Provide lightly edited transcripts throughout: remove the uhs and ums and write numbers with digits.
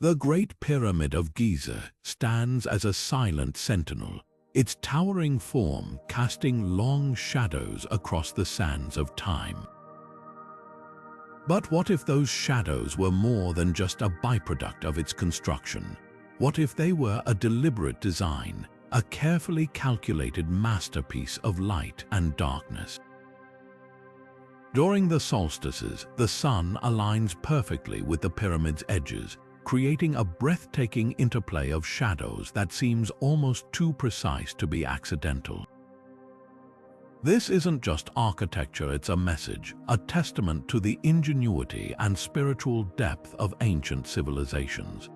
The Great Pyramid of Giza stands as a silent sentinel, its towering form casting long shadows across the sands of time. But what if those shadows were more than just a byproduct of its construction? What if they were a deliberate design, a carefully calculated masterpiece of light and darkness? During the solstices, the sun aligns perfectly with the pyramid's edges, creating a breathtaking interplay of shadows that seems almost too precise to be accidental. This isn't just architecture, it's a message, a testament to the ingenuity and spiritual depth of ancient civilizations.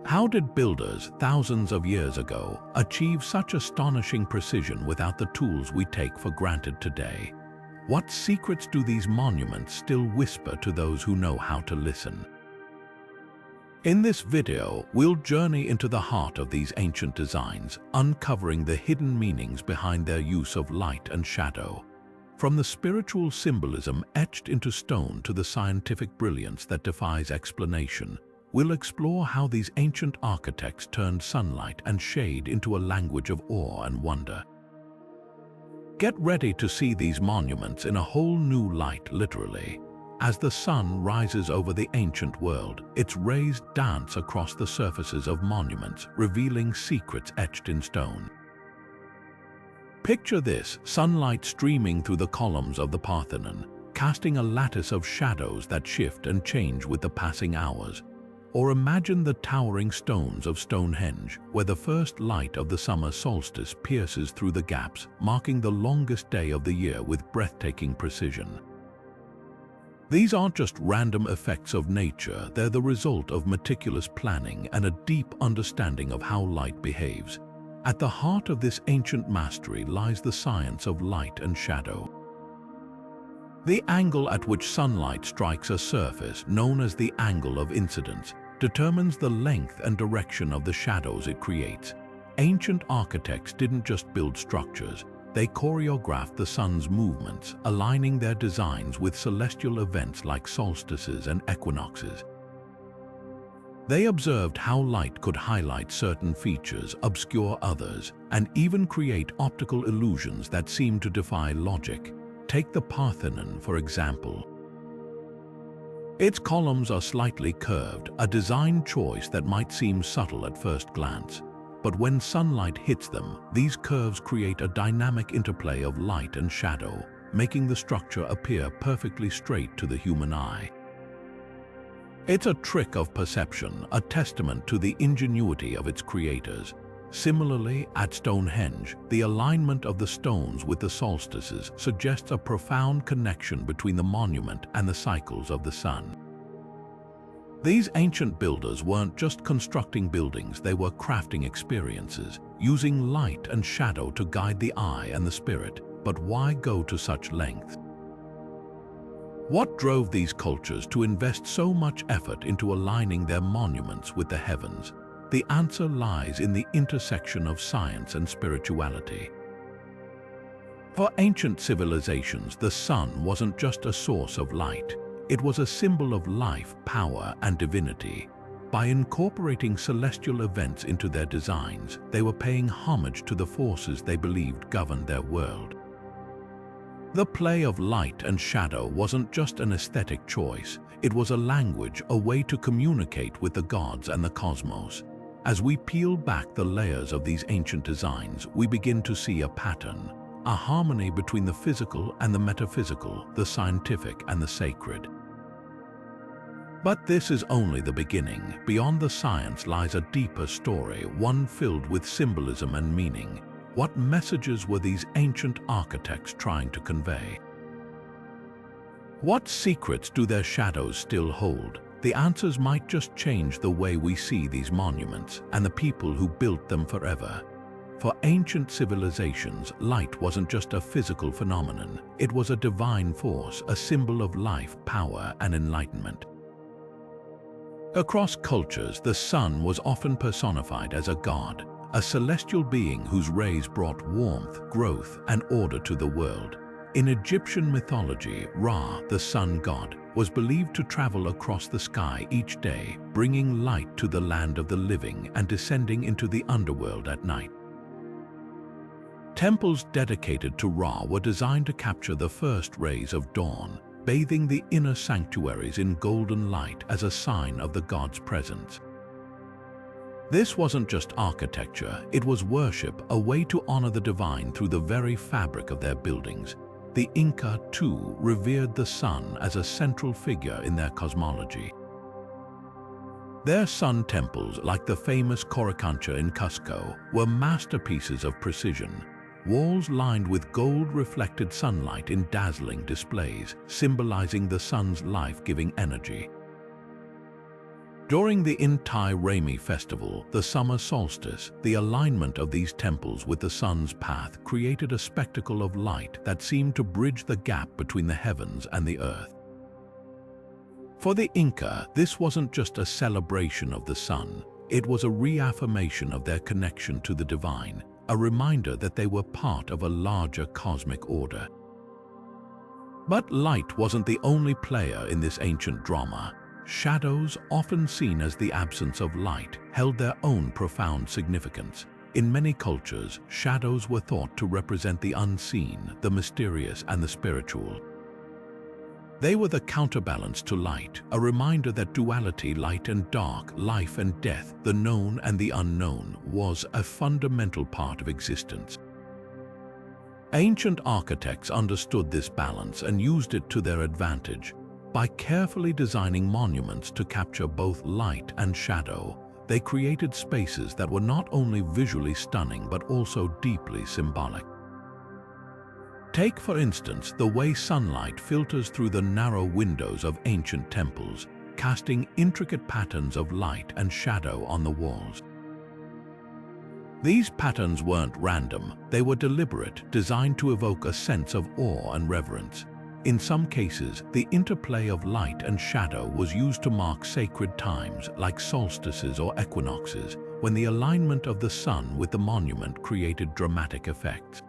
How did builders thousands of years ago achieve such astonishing precision without the tools we take for granted today? What secrets do these monuments still whisper to those who know how to listen? In this video, we'll journey into the heart of these ancient designs, uncovering the hidden meanings behind their use of light and shadow. From the spiritual symbolism etched into stone to the scientific brilliance that defies explanation, we'll explore how these ancient architects turned sunlight and shade into a language of awe and wonder. Get ready to see these monuments in a whole new light, literally. As the sun rises over the ancient world, its rays dance across the surfaces of monuments, revealing secrets etched in stone. Picture this: sunlight streaming through the columns of the Parthenon, casting a lattice of shadows that shift and change with the passing hours. Or imagine the towering stones of Stonehenge, where the first light of the summer solstice pierces through the gaps, marking the longest day of the year with breathtaking precision. These aren't just random effects of nature, they're the result of meticulous planning and a deep understanding of how light behaves. At the heart of this ancient mastery lies the science of light and shadow. The angle at which sunlight strikes a surface, known as the angle of incidence, determines the length and direction of the shadows it creates. Ancient architects didn't just build structures, they choreographed the sun's movements, aligning their designs with celestial events like solstices and equinoxes. They observed how light could highlight certain features, obscure others, and even create optical illusions that seem to defy logic. Take the Parthenon, for example. Its columns are slightly curved, a design choice that might seem subtle at first glance. But when sunlight hits them, these curves create a dynamic interplay of light and shadow, making the structure appear perfectly straight to the human eye. It's a trick of perception, a testament to the ingenuity of its creators. Similarly, at Stonehenge, the alignment of the stones with the solstices suggests a profound connection between the monument and the cycles of the sun. These ancient builders weren't just constructing buildings, they were crafting experiences, using light and shadow to guide the eye and the spirit. But why go to such length? What drove these cultures to invest so much effort into aligning their monuments with the heavens? The answer lies in the intersection of science and spirituality. For ancient civilizations, the sun wasn't just a source of light. It was a symbol of life, power, and divinity. By incorporating celestial events into their designs, they were paying homage to the forces they believed governed their world. The play of light and shadow wasn't just an aesthetic choice. It was a language, a way to communicate with the gods and the cosmos. As we peel back the layers of these ancient designs, we begin to see a pattern, a harmony between the physical and the metaphysical, the scientific and the sacred. But this is only the beginning. Beyond the science lies a deeper story, one filled with symbolism and meaning. What messages were these ancient architects trying to convey? What secrets do their shadows still hold? The answers might just change the way we see these monuments and the people who built them forever. For ancient civilizations, light wasn't just a physical phenomenon. It was a divine force, a symbol of life, power, and enlightenment. Across cultures, the sun was often personified as a god, a celestial being whose rays brought warmth, growth, and order to the world. In Egyptian mythology, Ra, the sun god, was believed to travel across the sky each day, bringing light to the land of the living and descending into the underworld at night. Temples dedicated to Ra were designed to capture the first rays of dawn, bathing the inner sanctuaries in golden light as a sign of the god's presence. This wasn't just architecture, it was worship, a way to honor the divine through the very fabric of their buildings. The Inca, too, revered the sun as a central figure in their cosmology. Their sun temples, like the famous Coricancha in Cusco, were masterpieces of precision. Walls lined with gold-reflected sunlight in dazzling displays, symbolizing the sun's life-giving energy. During the Inti Raymi festival, the summer solstice, the alignment of these temples with the sun's path created a spectacle of light that seemed to bridge the gap between the heavens and the earth. For the Inca, this wasn't just a celebration of the sun, it was a reaffirmation of their connection to the divine, a reminder that they were part of a larger cosmic order. But light wasn't the only player in this ancient drama. Shadows, often seen as the absence of light, held their own profound significance. In many cultures, shadows were thought to represent the unseen, the mysterious, and the spiritual. They were the counterbalance to light, a reminder that duality, light and dark, life and death, the known and the unknown, was a fundamental part of existence. Ancient architects understood this balance and used it to their advantage. By carefully designing monuments to capture both light and shadow, they created spaces that were not only visually stunning but also deeply symbolic. Take, for instance, the way sunlight filters through the narrow windows of ancient temples, casting intricate patterns of light and shadow on the walls. These patterns weren't random, they were deliberate, designed to evoke a sense of awe and reverence. In some cases, the interplay of light and shadow was used to mark sacred times, like solstices or equinoxes, when the alignment of the sun with the monument created dramatic effects.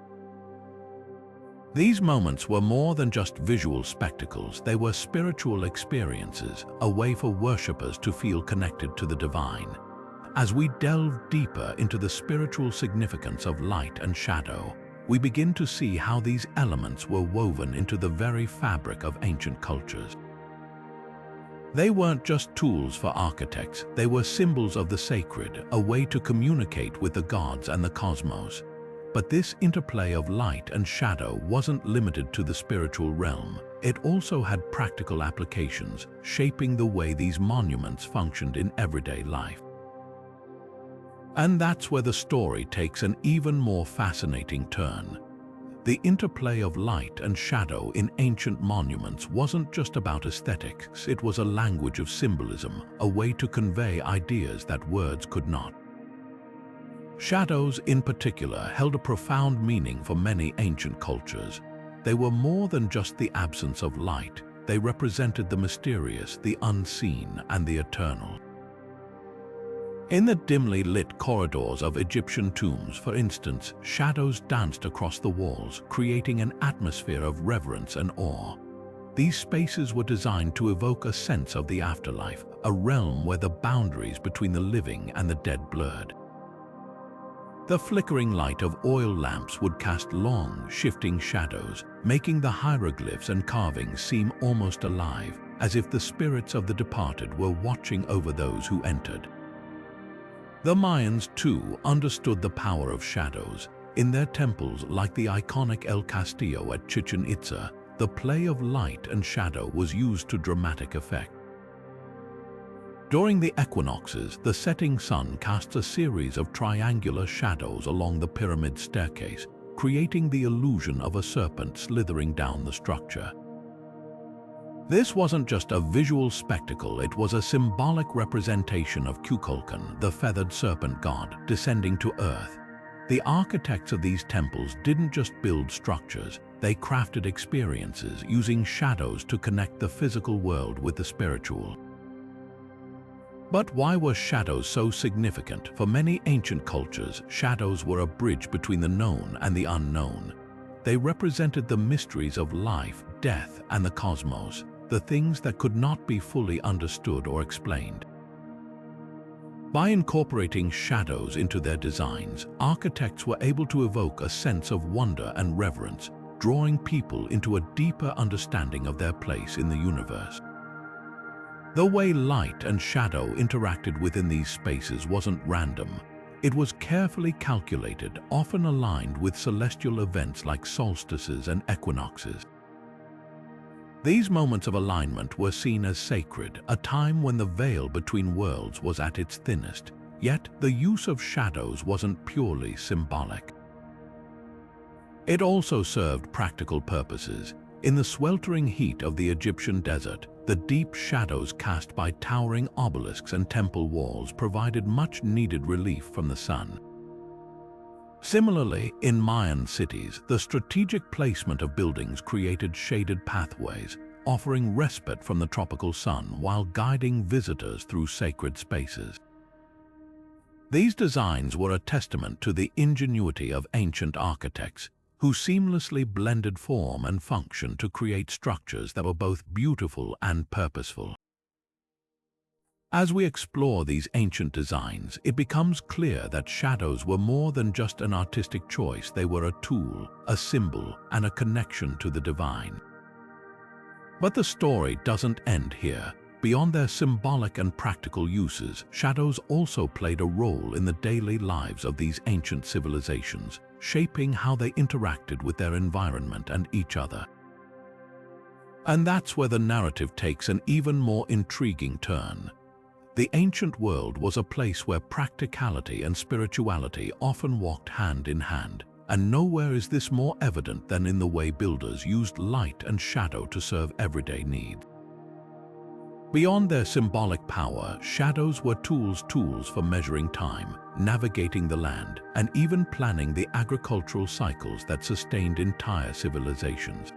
These moments were more than just visual spectacles, they were spiritual experiences, a way for worshippers to feel connected to the divine. As we delve deeper into the spiritual significance of light and shadow, we begin to see how these elements were woven into the very fabric of ancient cultures. They weren't just tools for architects, they were symbols of the sacred, a way to communicate with the gods and the cosmos. But this interplay of light and shadow wasn't limited to the spiritual realm. It also had practical applications, shaping the way these monuments functioned in everyday life. And that's where the story takes an even more fascinating turn. The interplay of light and shadow in ancient monuments wasn't just about aesthetics, it was a language of symbolism, a way to convey ideas that words could not. Shadows, in particular, held a profound meaning for many ancient cultures. They were more than just the absence of light, they represented the mysterious, the unseen, and the eternal. In the dimly lit corridors of Egyptian tombs, for instance, shadows danced across the walls, creating an atmosphere of reverence and awe. These spaces were designed to evoke a sense of the afterlife, a realm where the boundaries between the living and the dead blurred. The flickering light of oil lamps would cast long, shifting shadows, making the hieroglyphs and carvings seem almost alive, as if the spirits of the departed were watching over those who entered. The Mayans, too, understood the power of shadows. In their temples, like the iconic El Castillo at Chichen Itza, the play of light and shadow was used to dramatic effect. During the equinoxes, the setting sun casts a series of triangular shadows along the pyramid staircase, creating the illusion of a serpent slithering down the structure. This wasn't just a visual spectacle, it was a symbolic representation of Kukulkan, the feathered serpent god, descending to earth. The architects of these temples didn't just build structures, they crafted experiences, using shadows to connect the physical world with the spiritual. But why were shadows so significant? For many ancient cultures, shadows were a bridge between the known and the unknown. They represented the mysteries of life, death, and the cosmos, the things that could not be fully understood or explained. By incorporating shadows into their designs, architects were able to evoke a sense of wonder and reverence, drawing people into a deeper understanding of their place in the universe. The way light and shadow interacted within these spaces wasn't random. It was carefully calculated, often aligned with celestial events like solstices and equinoxes. These moments of alignment were seen as sacred, a time when the veil between worlds was at its thinnest, yet the use of shadows wasn't purely symbolic. It also served practical purposes. In the sweltering heat of the Egyptian desert, the deep shadows cast by towering obelisks and temple walls provided much-needed relief from the sun. Similarly, in Mayan cities, the strategic placement of buildings created shaded pathways, offering respite from the tropical sun while guiding visitors through sacred spaces. These designs were a testament to the ingenuity of ancient architects, who seamlessly blended form and function to create structures that were both beautiful and purposeful. As we explore these ancient designs, it becomes clear that shadows were more than just an artistic choice. They were a tool, a symbol, and a connection to the divine. But the story doesn't end here. Beyond their symbolic and practical uses, shadows also played a role in the daily lives of these ancient civilizations, shaping how they interacted with their environment and each other. And that's where the narrative takes an even more intriguing turn. The ancient world was a place where practicality and spirituality often walked hand in hand, and nowhere is this more evident than in the way builders used light and shadow to serve everyday needs. Beyond their symbolic power, shadows were tools for measuring time, navigating the land, and even planning the agricultural cycles that sustained entire civilizations.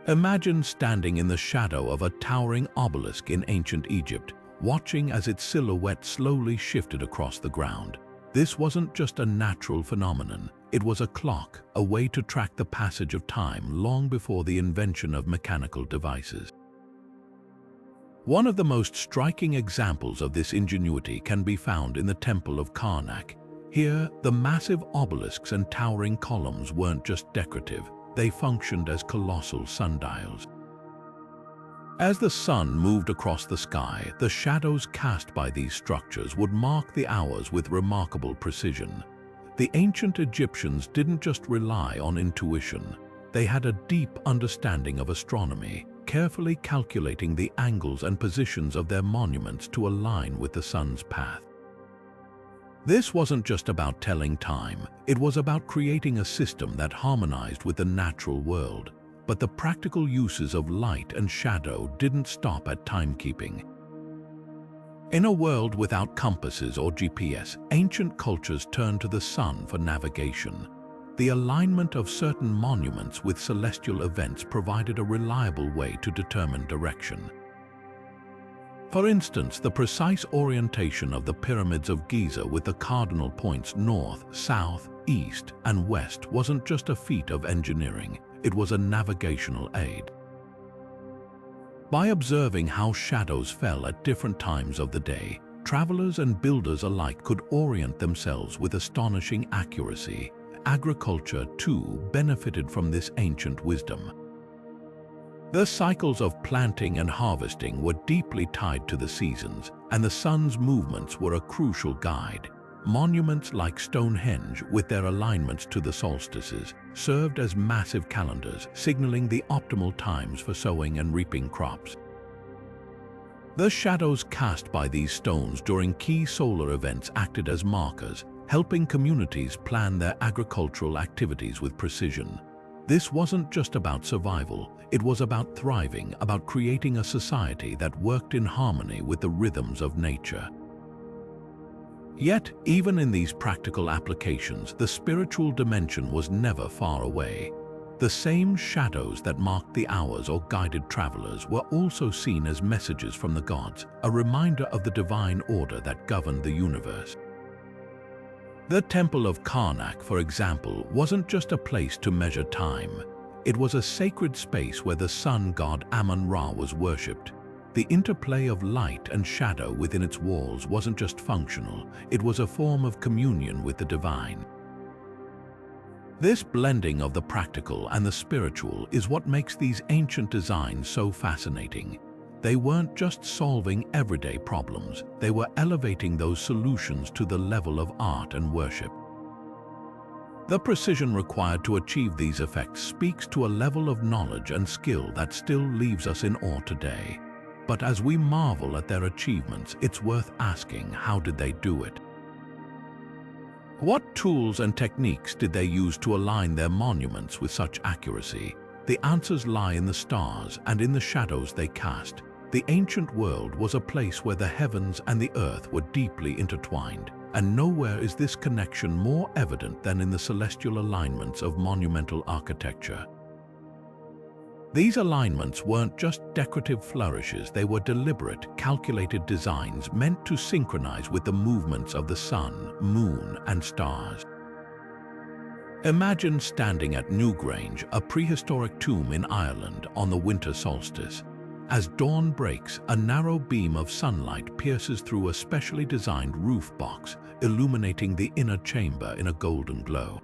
Imagine standing in the shadow of a towering obelisk in ancient Egypt, watching as its silhouette slowly shifted across the ground. This wasn't just a natural phenomenon, it was a clock, a way to track the passage of time long before the invention of mechanical devices. One of the most striking examples of this ingenuity can be found in the Temple of Karnak. Here, the massive obelisks and towering columns weren't just decorative, they functioned as colossal sundials. As the sun moved across the sky, the shadows cast by these structures would mark the hours with remarkable precision. The ancient Egyptians didn't just rely on intuition, they had a deep understanding of astronomy, carefully calculating the angles and positions of their monuments to align with the sun's path. This wasn't just about telling time, it was about creating a system that harmonized with the natural world. But the practical uses of light and shadow didn't stop at timekeeping. In a world without compasses or GPS, ancient cultures turned to the sun for navigation. The alignment of certain monuments with celestial events provided a reliable way to determine direction. For instance, the precise orientation of the Pyramids of Giza with the cardinal points north, south, east, and west wasn't just a feat of engineering, it was a navigational aid. By observing how shadows fell at different times of the day, travelers and builders alike could orient themselves with astonishing accuracy. Agriculture, too, benefited from this ancient wisdom. The cycles of planting and harvesting were deeply tied to the seasons, and the sun's movements were a crucial guide. Monuments like Stonehenge, with their alignments to the solstices, served as massive calendars, signaling the optimal times for sowing and reaping crops. The shadows cast by these stones during key solar events acted as markers, helping communities plan their agricultural activities with precision. This wasn't just about survival, it was about thriving, about creating a society that worked in harmony with the rhythms of nature. Yet, even in these practical applications, the spiritual dimension was never far away. The same shadows that marked the hours or guided travelers were also seen as messages from the gods, a reminder of the divine order that governed the universe. The Temple of Karnak, for example, wasn't just a place to measure time. It was a sacred space where the sun god Amun-Ra was worshipped. The interplay of light and shadow within its walls wasn't just functional, it was a form of communion with the divine. This blending of the practical and the spiritual is what makes these ancient designs so fascinating. They weren't just solving everyday problems, they were elevating those solutions to the level of art and worship. The precision required to achieve these effects speaks to a level of knowledge and skill that still leaves us in awe today. But as we marvel at their achievements, it's worth asking, how did they do it? What tools and techniques did they use to align their monuments with such accuracy? The answers lie in the stars and in the shadows they cast. The ancient world was a place where the heavens and the earth were deeply intertwined, and nowhere is this connection more evident than in the celestial alignments of monumental architecture. These alignments weren't just decorative flourishes, they were deliberate, calculated designs meant to synchronize with the movements of the sun, moon, and stars. Imagine standing at Newgrange, a prehistoric tomb in Ireland, on the winter solstice. As dawn breaks, a narrow beam of sunlight pierces through a specially designed roof box, illuminating the inner chamber in a golden glow.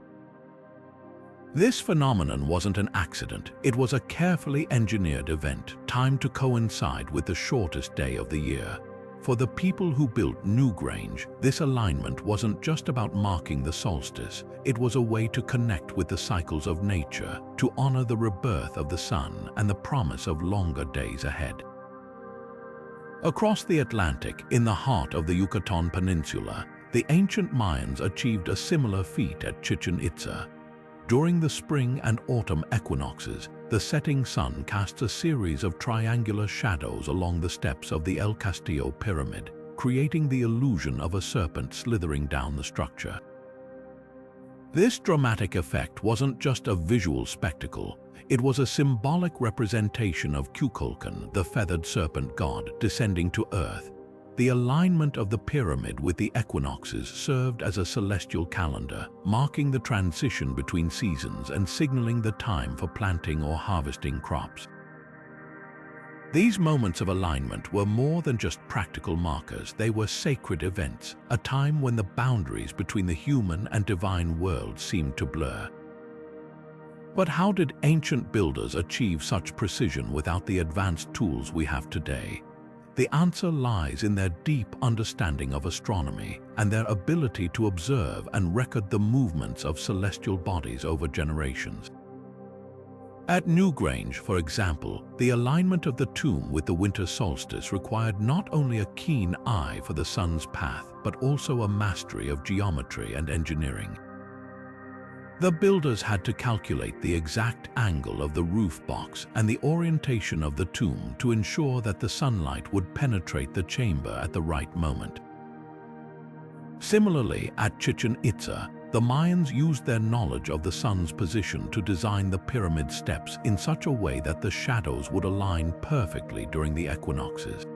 This phenomenon wasn't an accident, it was a carefully engineered event, timed to coincide with the shortest day of the year. For the people who built Newgrange, this alignment wasn't just about marking the solstice, it was a way to connect with the cycles of nature, to honor the rebirth of the sun and the promise of longer days ahead. Across the Atlantic, in the heart of the Yucatan Peninsula, the ancient Mayans achieved a similar feat at Chichen Itza. During the spring and autumn equinoxes, the setting sun casts a series of triangular shadows along the steps of the El Castillo pyramid, creating the illusion of a serpent slithering down the structure. This dramatic effect wasn't just a visual spectacle, it was a symbolic representation of Kukulkan, the feathered serpent god, descending to earth. The alignment of the pyramid with the equinoxes served as a celestial calendar, marking the transition between seasons and signaling the time for planting or harvesting crops. These moments of alignment were more than just practical markers, they were sacred events, a time when the boundaries between the human and divine worlds seemed to blur. But how did ancient builders achieve such precision without the advanced tools we have today? The answer lies in their deep understanding of astronomy and their ability to observe and record the movements of celestial bodies over generations. At Newgrange, for example, the alignment of the tomb with the winter solstice required not only a keen eye for the sun's path, but also a mastery of geometry and engineering. The builders had to calculate the exact angle of the roof box and the orientation of the tomb to ensure that the sunlight would penetrate the chamber at the right moment. Similarly, at Chichen Itza, the Mayans used their knowledge of the sun's position to design the pyramid steps in such a way that the shadows would align perfectly during the equinoxes.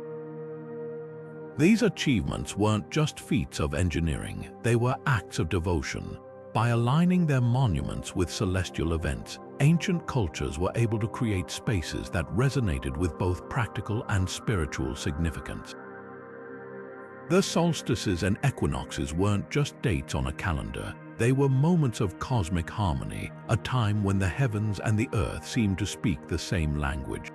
These achievements weren't just feats of engineering, they were acts of devotion. By aligning their monuments with celestial events, ancient cultures were able to create spaces that resonated with both practical and spiritual significance. The solstices and equinoxes weren't just dates on a calendar, they were moments of cosmic harmony, a time when the heavens and the earth seemed to speak the same language.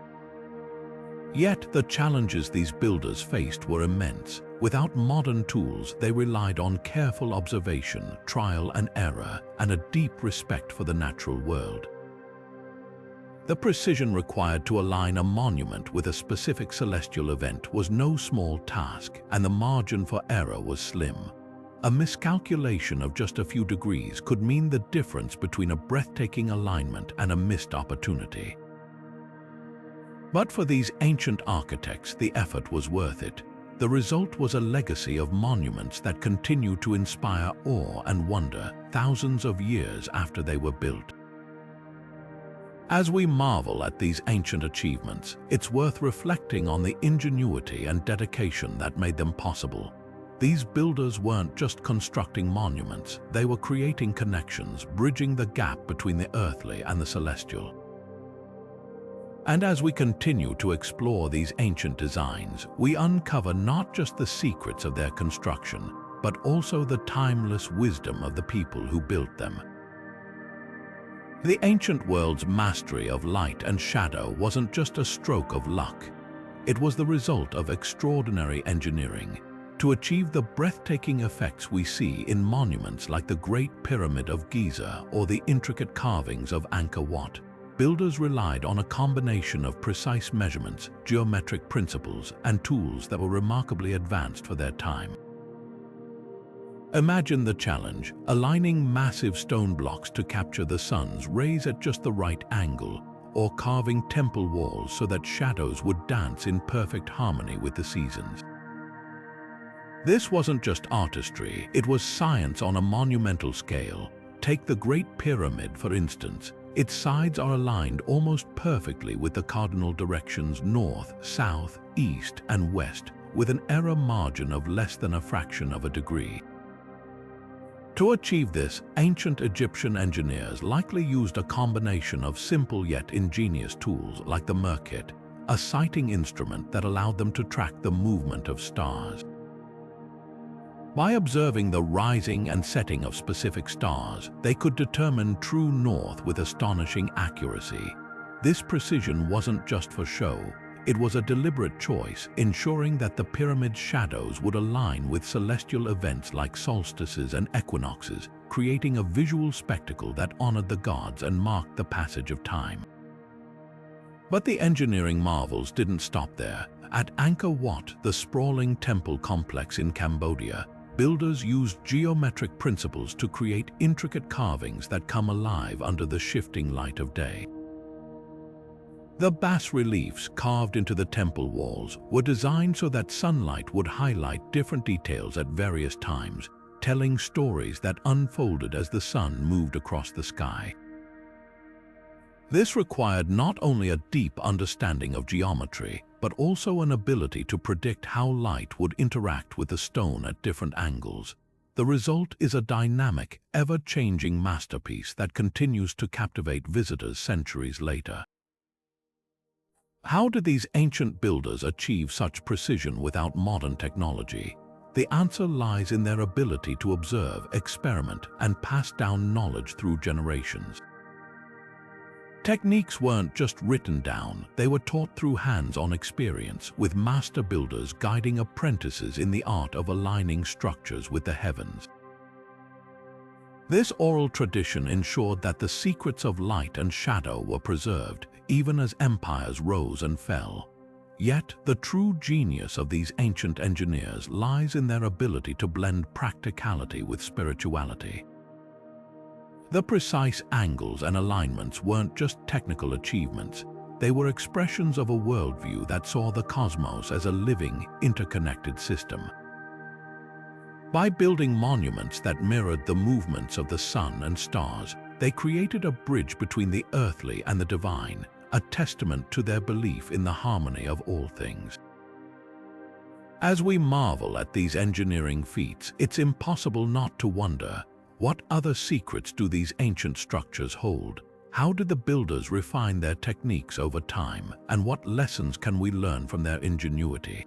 Yet the challenges these builders faced were immense. Without modern tools, they relied on careful observation, trial and error, and a deep respect for the natural world. The precision required to align a monument with a specific celestial event was no small task, and the margin for error was slim. A miscalculation of just a few degrees could mean the difference between a breathtaking alignment and a missed opportunity. But for these ancient architects, the effort was worth it. The result was a legacy of monuments that continue to inspire awe and wonder thousands of years after they were built. As we marvel at these ancient achievements, it's worth reflecting on the ingenuity and dedication that made them possible. These builders weren't just constructing monuments, they were creating connections, bridging the gap between the earthly and the celestial. And as we continue to explore these ancient designs, we uncover not just the secrets of their construction, but also the timeless wisdom of the people who built them. The ancient world's mastery of light and shadow wasn't just a stroke of luck. It was the result of extraordinary engineering to achieve the breathtaking effects we see in monuments like the Great Pyramid of Giza or the intricate carvings of Angkor Wat. Builders relied on a combination of precise measurements, geometric principles, and tools that were remarkably advanced for their time. Imagine the challenge, aligning massive stone blocks to capture the sun's rays at just the right angle, or carving temple walls so that shadows would dance in perfect harmony with the seasons. This wasn't just artistry, it was science on a monumental scale. Take the Great Pyramid, for instance. Its sides are aligned almost perfectly with the cardinal directions north, south, east, and west, with an error margin of less than a fraction of a degree. To achieve this, ancient Egyptian engineers likely used a combination of simple yet ingenious tools like the Merkit, a sighting instrument that allowed them to track the movement of stars. By observing the rising and setting of specific stars, they could determine true north with astonishing accuracy. This precision wasn't just for show, it was a deliberate choice, ensuring that the pyramid's shadows would align with celestial events like solstices and equinoxes, creating a visual spectacle that honored the gods and marked the passage of time. But the engineering marvels didn't stop there. At Angkor Wat, the sprawling temple complex in Cambodia, builders used geometric principles to create intricate carvings that come alive under the shifting light of day. The bas-reliefs carved into the temple walls were designed so that sunlight would highlight different details at various times, telling stories that unfolded as the sun moved across the sky. This required not only a deep understanding of geometry, but also an ability to predict how light would interact with the stone at different angles. The result is a dynamic, ever-changing masterpiece that continues to captivate visitors centuries later. How did these ancient builders achieve such precision without modern technology? The answer lies in their ability to observe, experiment, and pass down knowledge through generations. Techniques weren't just written down, they were taught through hands-on experience, with master builders guiding apprentices in the art of aligning structures with the heavens. This oral tradition ensured that the secrets of light and shadow were preserved, even as empires rose and fell. Yet, the true genius of these ancient engineers lies in their ability to blend practicality with spirituality. The precise angles and alignments weren't just technical achievements, they were expressions of a worldview that saw the cosmos as a living, interconnected system. By building monuments that mirrored the movements of the sun and stars, they created a bridge between the earthly and the divine, a testament to their belief in the harmony of all things. As we marvel at these engineering feats, it's impossible not to wonder, what other secrets do these ancient structures hold? How did the builders refine their techniques over time, and what lessons can we learn from their ingenuity?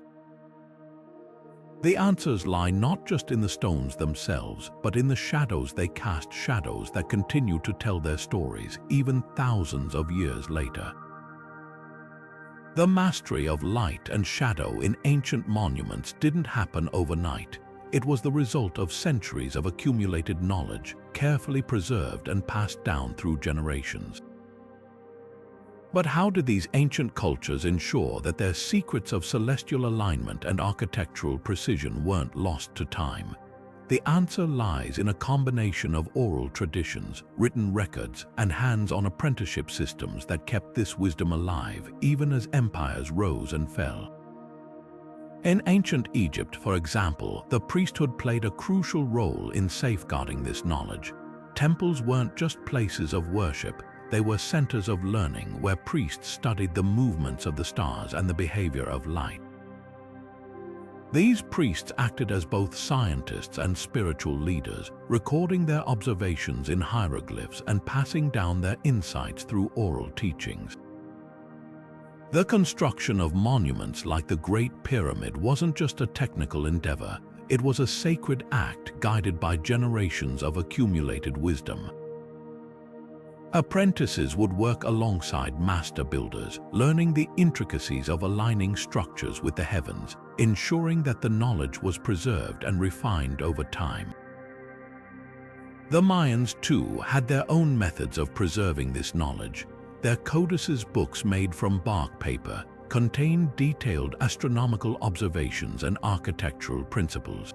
The answers lie not just in the stones themselves, but in the shadows they cast, shadows that continue to tell their stories, even thousands of years later. The mastery of light and shadow in ancient monuments didn't happen overnight. It was the result of centuries of accumulated knowledge, carefully preserved and passed down through generations. But how did these ancient cultures ensure that their secrets of celestial alignment and architectural precision weren't lost to time? The answer lies in a combination of oral traditions, written records, and hands-on apprenticeship systems that kept this wisdom alive even as empires rose and fell. In ancient Egypt, for example, the priesthood played a crucial role in safeguarding this knowledge. Temples weren't just places of worship, they were centers of learning where priests studied the movements of the stars and the behavior of light. These priests acted as both scientists and spiritual leaders, recording their observations in hieroglyphs and passing down their insights through oral teachings. The construction of monuments like the Great Pyramid wasn't just a technical endeavor, it was a sacred act guided by generations of accumulated wisdom. Apprentices would work alongside master builders, learning the intricacies of aligning structures with the heavens, ensuring that the knowledge was preserved and refined over time. The Mayans, too, had their own methods of preserving this knowledge. Their codices, books made from bark paper, contained detailed astronomical observations and architectural principles.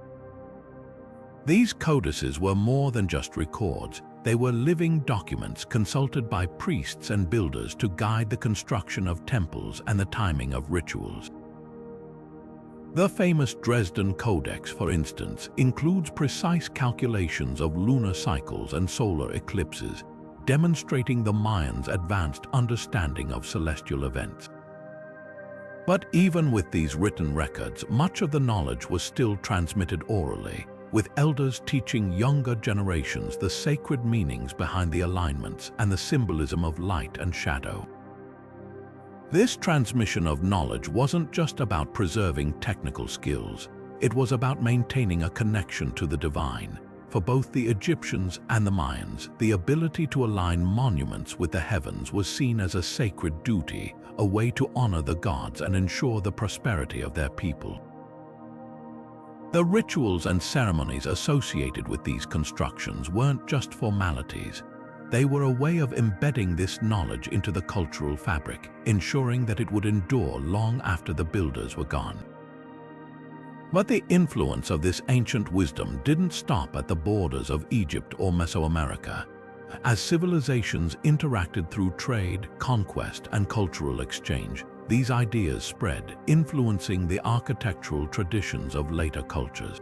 These codices were more than just records. They were living documents consulted by priests and builders to guide the construction of temples and the timing of rituals. The famous Dresden Codex, for instance, includes precise calculations of lunar cycles and solar eclipses, demonstrating the Mayans' advanced understanding of celestial events. But even with these written records, much of the knowledge was still transmitted orally, with elders teaching younger generations the sacred meanings behind the alignments and the symbolism of light and shadow. This transmission of knowledge wasn't just about preserving technical skills, it was about maintaining a connection to the divine. For both the Egyptians and the Mayans, the ability to align monuments with the heavens was seen as a sacred duty, a way to honor the gods and ensure the prosperity of their people. The rituals and ceremonies associated with these constructions weren't just formalities. They were a way of embedding this knowledge into the cultural fabric, ensuring that it would endure long after the builders were gone. But the influence of this ancient wisdom didn't stop at the borders of Egypt or Mesoamerica. As civilizations interacted through trade, conquest, and cultural exchange, these ideas spread, influencing the architectural traditions of later cultures.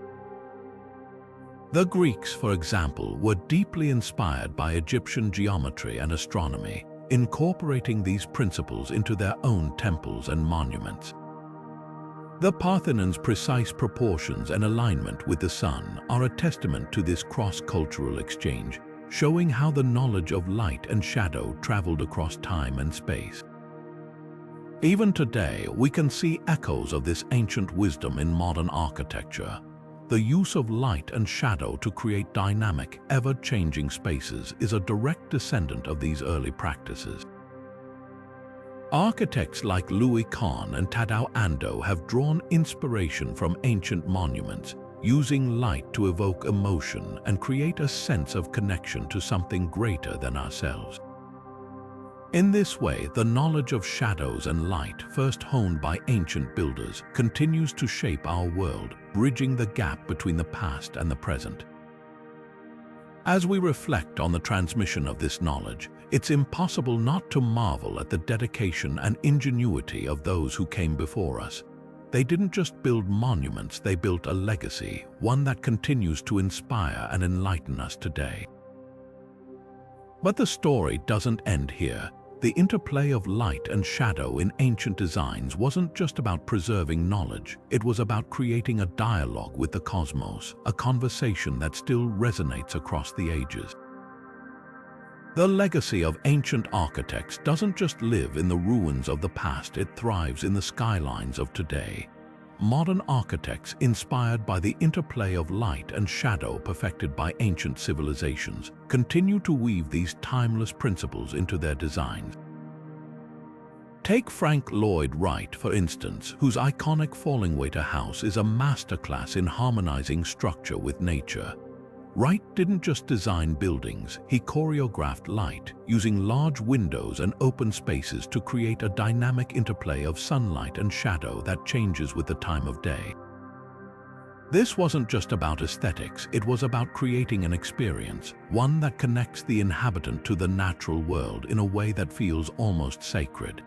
The Greeks, for example, were deeply inspired by Egyptian geometry and astronomy, incorporating these principles into their own temples and monuments. The Parthenon's precise proportions and alignment with the sun are a testament to this cross-cultural exchange, showing how the knowledge of light and shadow traveled across time and space. Even today, we can see echoes of this ancient wisdom in modern architecture. The use of light and shadow to create dynamic, ever-changing spaces is a direct descendant of these early practices. Architects like Louis Kahn and Tadao Ando have drawn inspiration from ancient monuments, using light to evoke emotion and create a sense of connection to something greater than ourselves. In this way, the knowledge of shadows and light, first honed by ancient builders, continues to shape our world, bridging the gap between the past and the present. As we reflect on the transmission of this knowledge, it's impossible not to marvel at the dedication and ingenuity of those who came before us. They didn't just build monuments, they built a legacy, one that continues to inspire and enlighten us today. But the story doesn't end here. The interplay of light and shadow in ancient designs wasn't just about preserving knowledge, it was about creating a dialogue with the cosmos, a conversation that still resonates across the ages. The legacy of ancient architects doesn't just live in the ruins of the past, it thrives in the skylines of today. Modern architects, inspired by the interplay of light and shadow perfected by ancient civilizations, continue to weave these timeless principles into their designs. Take Frank Lloyd Wright, for instance, whose iconic Fallingwater house is a masterclass in harmonizing structure with nature. Wright didn't just design buildings, he choreographed light, using large windows and open spaces to create a dynamic interplay of sunlight and shadow that changes with the time of day. This wasn't just about aesthetics, it was about creating an experience, one that connects the inhabitant to the natural world in a way that feels almost sacred.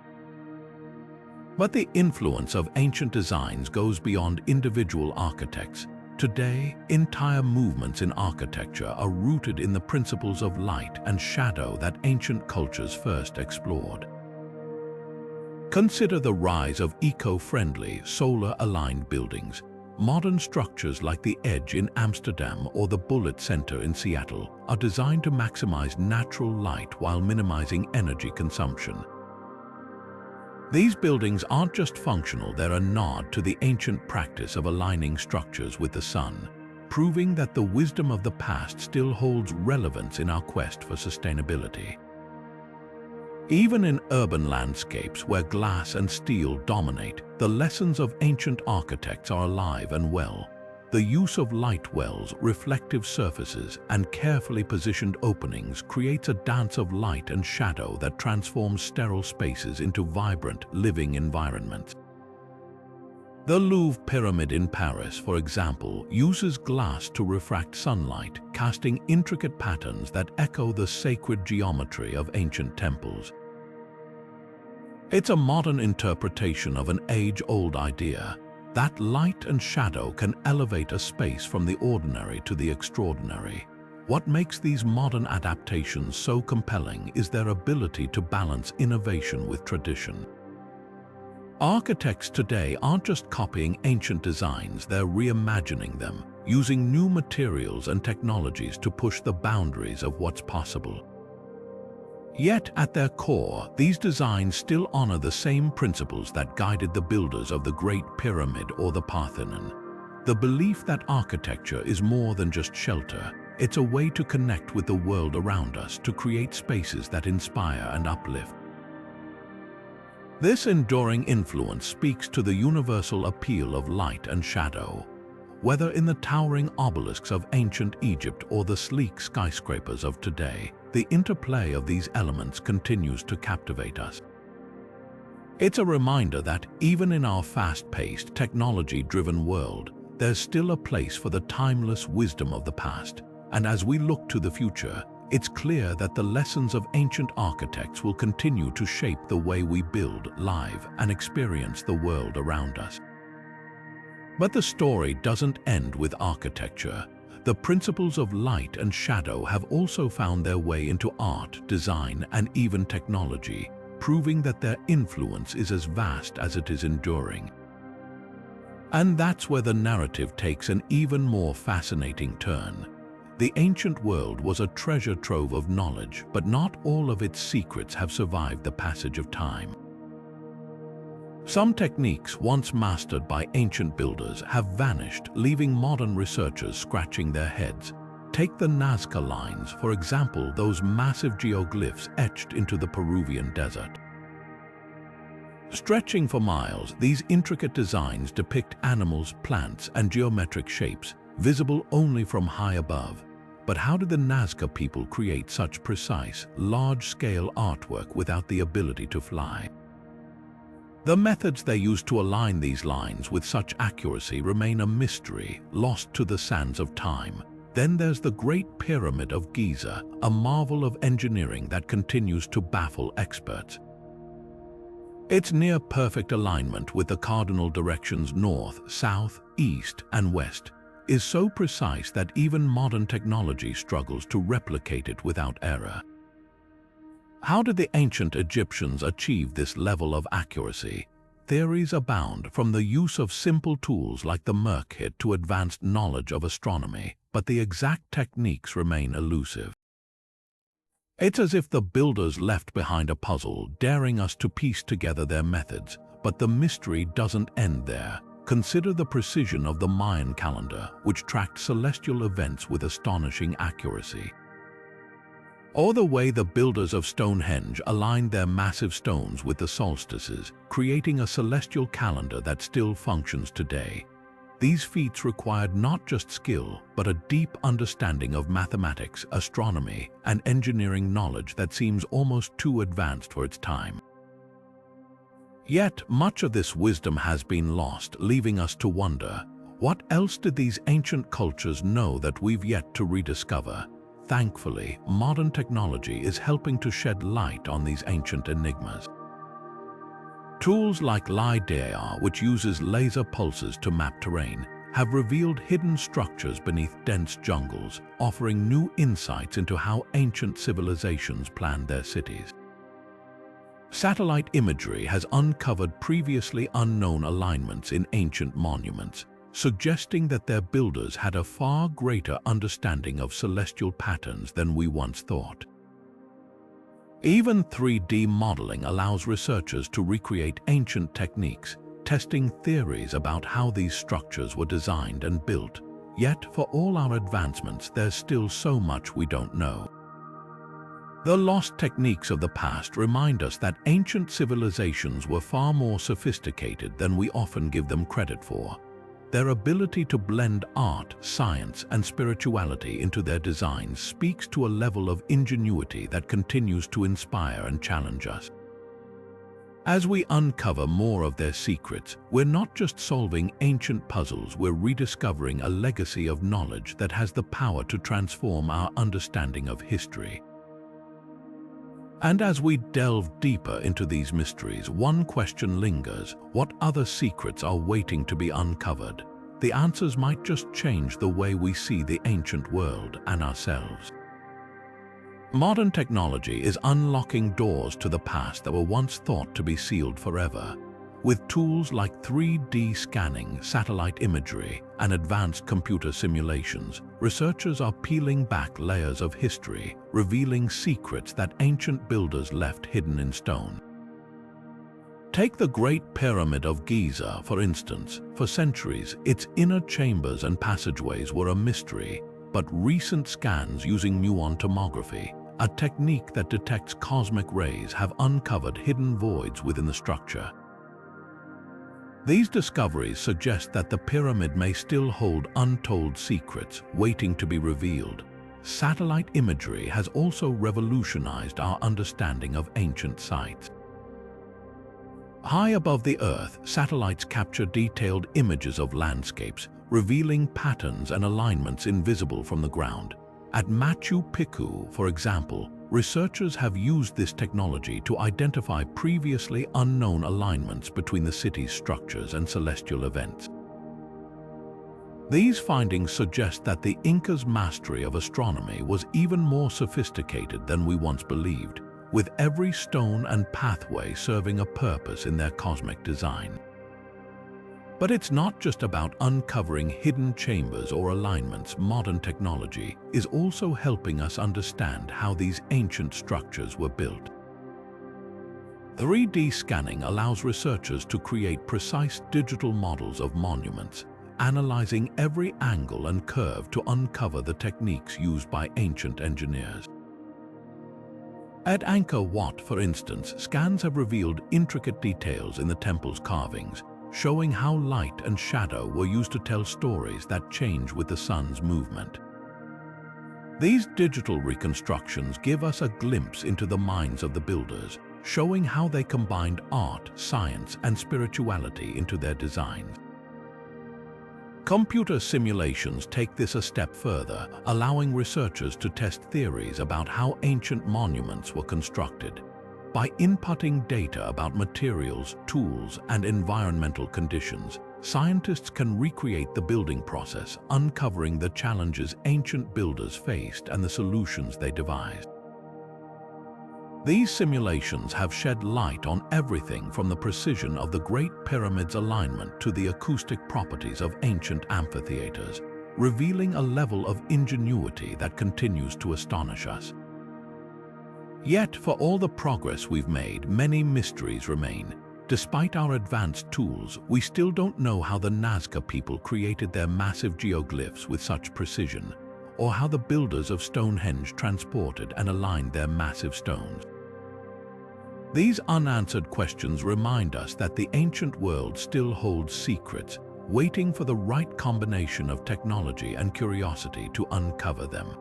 But the influence of ancient designs goes beyond individual architects. Today, entire movements in architecture are rooted in the principles of light and shadow that ancient cultures first explored. Consider the rise of eco-friendly, solar-aligned buildings. modern structures like the Edge in Amsterdam or the Bullitt Center in Seattle are designed to maximize natural light while minimizing energy consumption. These buildings aren't just functional, they're a nod to the ancient practice of aligning structures with the sun, proving that the wisdom of the past still holds relevance in our quest for sustainability. Even in urban landscapes where glass and steel dominate, the lessons of ancient architects are alive and well. The use of light wells, reflective surfaces, and carefully positioned openings creates a dance of light and shadow that transforms sterile spaces into vibrant, living environments. The Louvre Pyramid in Paris, for example, uses glass to refract sunlight, casting intricate patterns that echo the sacred geometry of ancient temples. It's a modern interpretation of an age-old idea that light and shadow can elevate a space from the ordinary to the extraordinary. What makes these modern adaptations so compelling is their ability to balance innovation with tradition. Architects today aren't just copying ancient designs, they're reimagining them, using new materials and technologies to push the boundaries of what's possible. Yet, at their core, these designs still honor the same principles that guided the builders of the Great Pyramid or the Parthenon. The belief that architecture is more than just shelter, it's a way to connect with the world around us, to create spaces that inspire and uplift. This enduring influence speaks to the universal appeal of light and shadow. Whether in the towering obelisks of ancient Egypt or the sleek skyscrapers of today, the interplay of these elements continues to captivate us. It's a reminder that even in our fast-paced, technology-driven world, there's still a place for the timeless wisdom of the past. And as we look to the future, it's clear that the lessons of ancient architects will continue to shape the way we build, live, and experience the world around us. But the story doesn't end with architecture. The principles of light and shadow have also found their way into art, design, and even technology, proving that their influence is as vast as it is enduring. And that's where the narrative takes an even more fascinating turn. The ancient world was a treasure trove of knowledge, but not all of its secrets have survived the passage of time. Some techniques once mastered by ancient builders have vanished, leaving modern researchers scratching their heads. Take the Nazca lines, for example, those massive geoglyphs etched into the Peruvian desert. Stretching for miles, these intricate designs depict animals, plants, and geometric shapes, visible only from high above. But how did the Nazca people create such precise, large-scale artwork without the ability to fly? The methods they used to align these lines with such accuracy remain a mystery, lost to the sands of time. Then there's the Great Pyramid of Giza, a marvel of engineering that continues to baffle experts. Its near-perfect alignment with the cardinal directions north, south, east, and west is so precise that even modern technology struggles to replicate it without error. How did the ancient Egyptians achieve this level of accuracy? Theories abound, from the use of simple tools like the Merkit to advanced knowledge of astronomy, but the exact techniques remain elusive. It's as if the builders left behind a puzzle, daring us to piece together their methods, but the mystery doesn't end there. Consider the precision of the Mayan calendar, which tracked celestial events with astonishing accuracy. Or the way the builders of Stonehenge aligned their massive stones with the solstices, creating a celestial calendar that still functions today. These feats required not just skill, but a deep understanding of mathematics, astronomy, and engineering knowledge that seems almost too advanced for its time. Yet, much of this wisdom has been lost, leaving us to wonder, what else did these ancient cultures know that we've yet to rediscover? Thankfully, modern technology is helping to shed light on these ancient enigmas. Tools like LiDAR, which uses laser pulses to map terrain, have revealed hidden structures beneath dense jungles, offering new insights into how ancient civilizations planned their cities. Satellite imagery has uncovered previously unknown alignments in ancient monuments, suggesting that their builders had a far greater understanding of celestial patterns than we once thought. Even 3D modeling allows researchers to recreate ancient techniques, testing theories about how these structures were designed and built. Yet, for all our advancements, there's still so much we don't know. The lost techniques of the past remind us that ancient civilizations were far more sophisticated than we often give them credit for. Their ability to blend art, science, and spirituality into their designs speaks to a level of ingenuity that continues to inspire and challenge us. As we uncover more of their secrets, we're not just solving ancient puzzles, we're rediscovering a legacy of knowledge that has the power to transform our understanding of history. And as we delve deeper into these mysteries, one question lingers: what other secrets are waiting to be uncovered? The answers might just change the way we see the ancient world and ourselves. Modern technology is unlocking doors to the past that were once thought to be sealed forever. With tools like 3D scanning, satellite imagery, and advanced computer simulations, researchers are peeling back layers of history, revealing secrets that ancient builders left hidden in stone. Take the Great Pyramid of Giza, for instance. For centuries, its inner chambers and passageways were a mystery, but recent scans using muon tomography, a technique that detects cosmic rays, have uncovered hidden voids within the structure. These discoveries suggest that the pyramid may still hold untold secrets waiting to be revealed. Satellite imagery has also revolutionized our understanding of ancient sites. High above the Earth, satellites capture detailed images of landscapes, revealing patterns and alignments invisible from the ground. At Machu Picchu, for example, researchers have used this technology to identify previously unknown alignments between the city's structures and celestial events. These findings suggest that the Inca's mastery of astronomy was even more sophisticated than we once believed, with every stone and pathway serving a purpose in their cosmic design. But it's not just about uncovering hidden chambers or alignments. Modern technology is also helping us understand how these ancient structures were built. 3D scanning allows researchers to create precise digital models of monuments, analyzing every angle and curve to uncover the techniques used by ancient engineers. At Angkor Wat, for instance, scans have revealed intricate details in the temple's carvings, showing how light and shadow were used to tell stories that change with the sun's movement. These digital reconstructions give us a glimpse into the minds of the builders, showing how they combined art, science, and spirituality into their designs. Computer simulations take this a step further, allowing researchers to test theories about how ancient monuments were constructed. By inputting data about materials, tools, and environmental conditions, scientists can recreate the building process, uncovering the challenges ancient builders faced and the solutions they devised. These simulations have shed light on everything from the precision of the Great Pyramid's alignment to the acoustic properties of ancient amphitheaters, revealing a level of ingenuity that continues to astonish us. Yet, for all the progress we've made, many mysteries remain. Despite our advanced tools, we still don't know how the Nazca people created their massive geoglyphs with such precision, or how the builders of Stonehenge transported and aligned their massive stones. These unanswered questions remind us that the ancient world still holds secrets, waiting for the right combination of technology and curiosity to uncover them.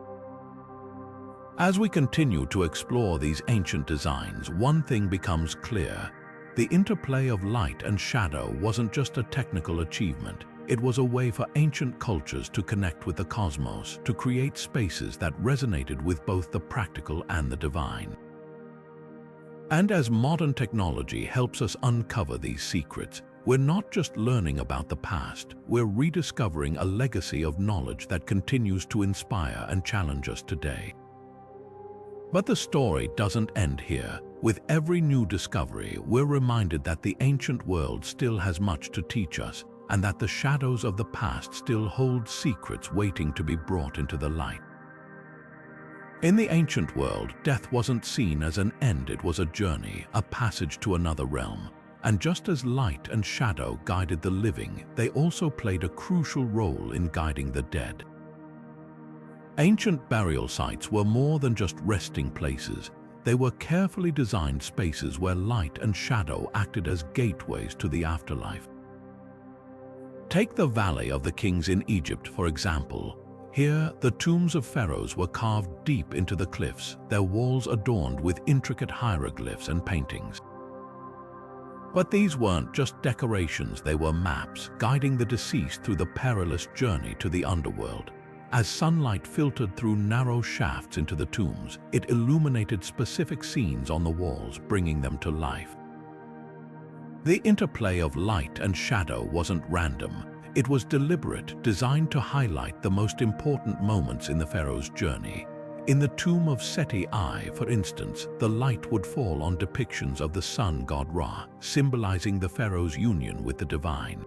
As we continue to explore these ancient designs, one thing becomes clear. The interplay of light and shadow wasn't just a technical achievement. It was a way for ancient cultures to connect with the cosmos, to create spaces that resonated with both the practical and the divine. And as modern technology helps us uncover these secrets, we're not just learning about the past, we're rediscovering a legacy of knowledge that continues to inspire and challenge us today. But the story doesn't end here. With every new discovery, we're reminded that the ancient world still has much to teach us, and that the shadows of the past still hold secrets waiting to be brought into the light. In the ancient world, death wasn't seen as an end, it was a journey, a passage to another realm. And just as light and shadow guided the living, they also played a crucial role in guiding the dead. Ancient burial sites were more than just resting places. They were carefully designed spaces where light and shadow acted as gateways to the afterlife. Take the Valley of the Kings in Egypt, for example. Here, the tombs of pharaohs were carved deep into the cliffs, their walls adorned with intricate hieroglyphs and paintings. But these weren't just decorations, they were maps guiding the deceased through the perilous journey to the underworld. As sunlight filtered through narrow shafts into the tombs, it illuminated specific scenes on the walls, bringing them to life. The interplay of light and shadow wasn't random. It was deliberate, designed to highlight the most important moments in the pharaoh's journey. In the tomb of Seti I, for instance, the light would fall on depictions of the sun god Ra, symbolizing the pharaoh's union with the divine.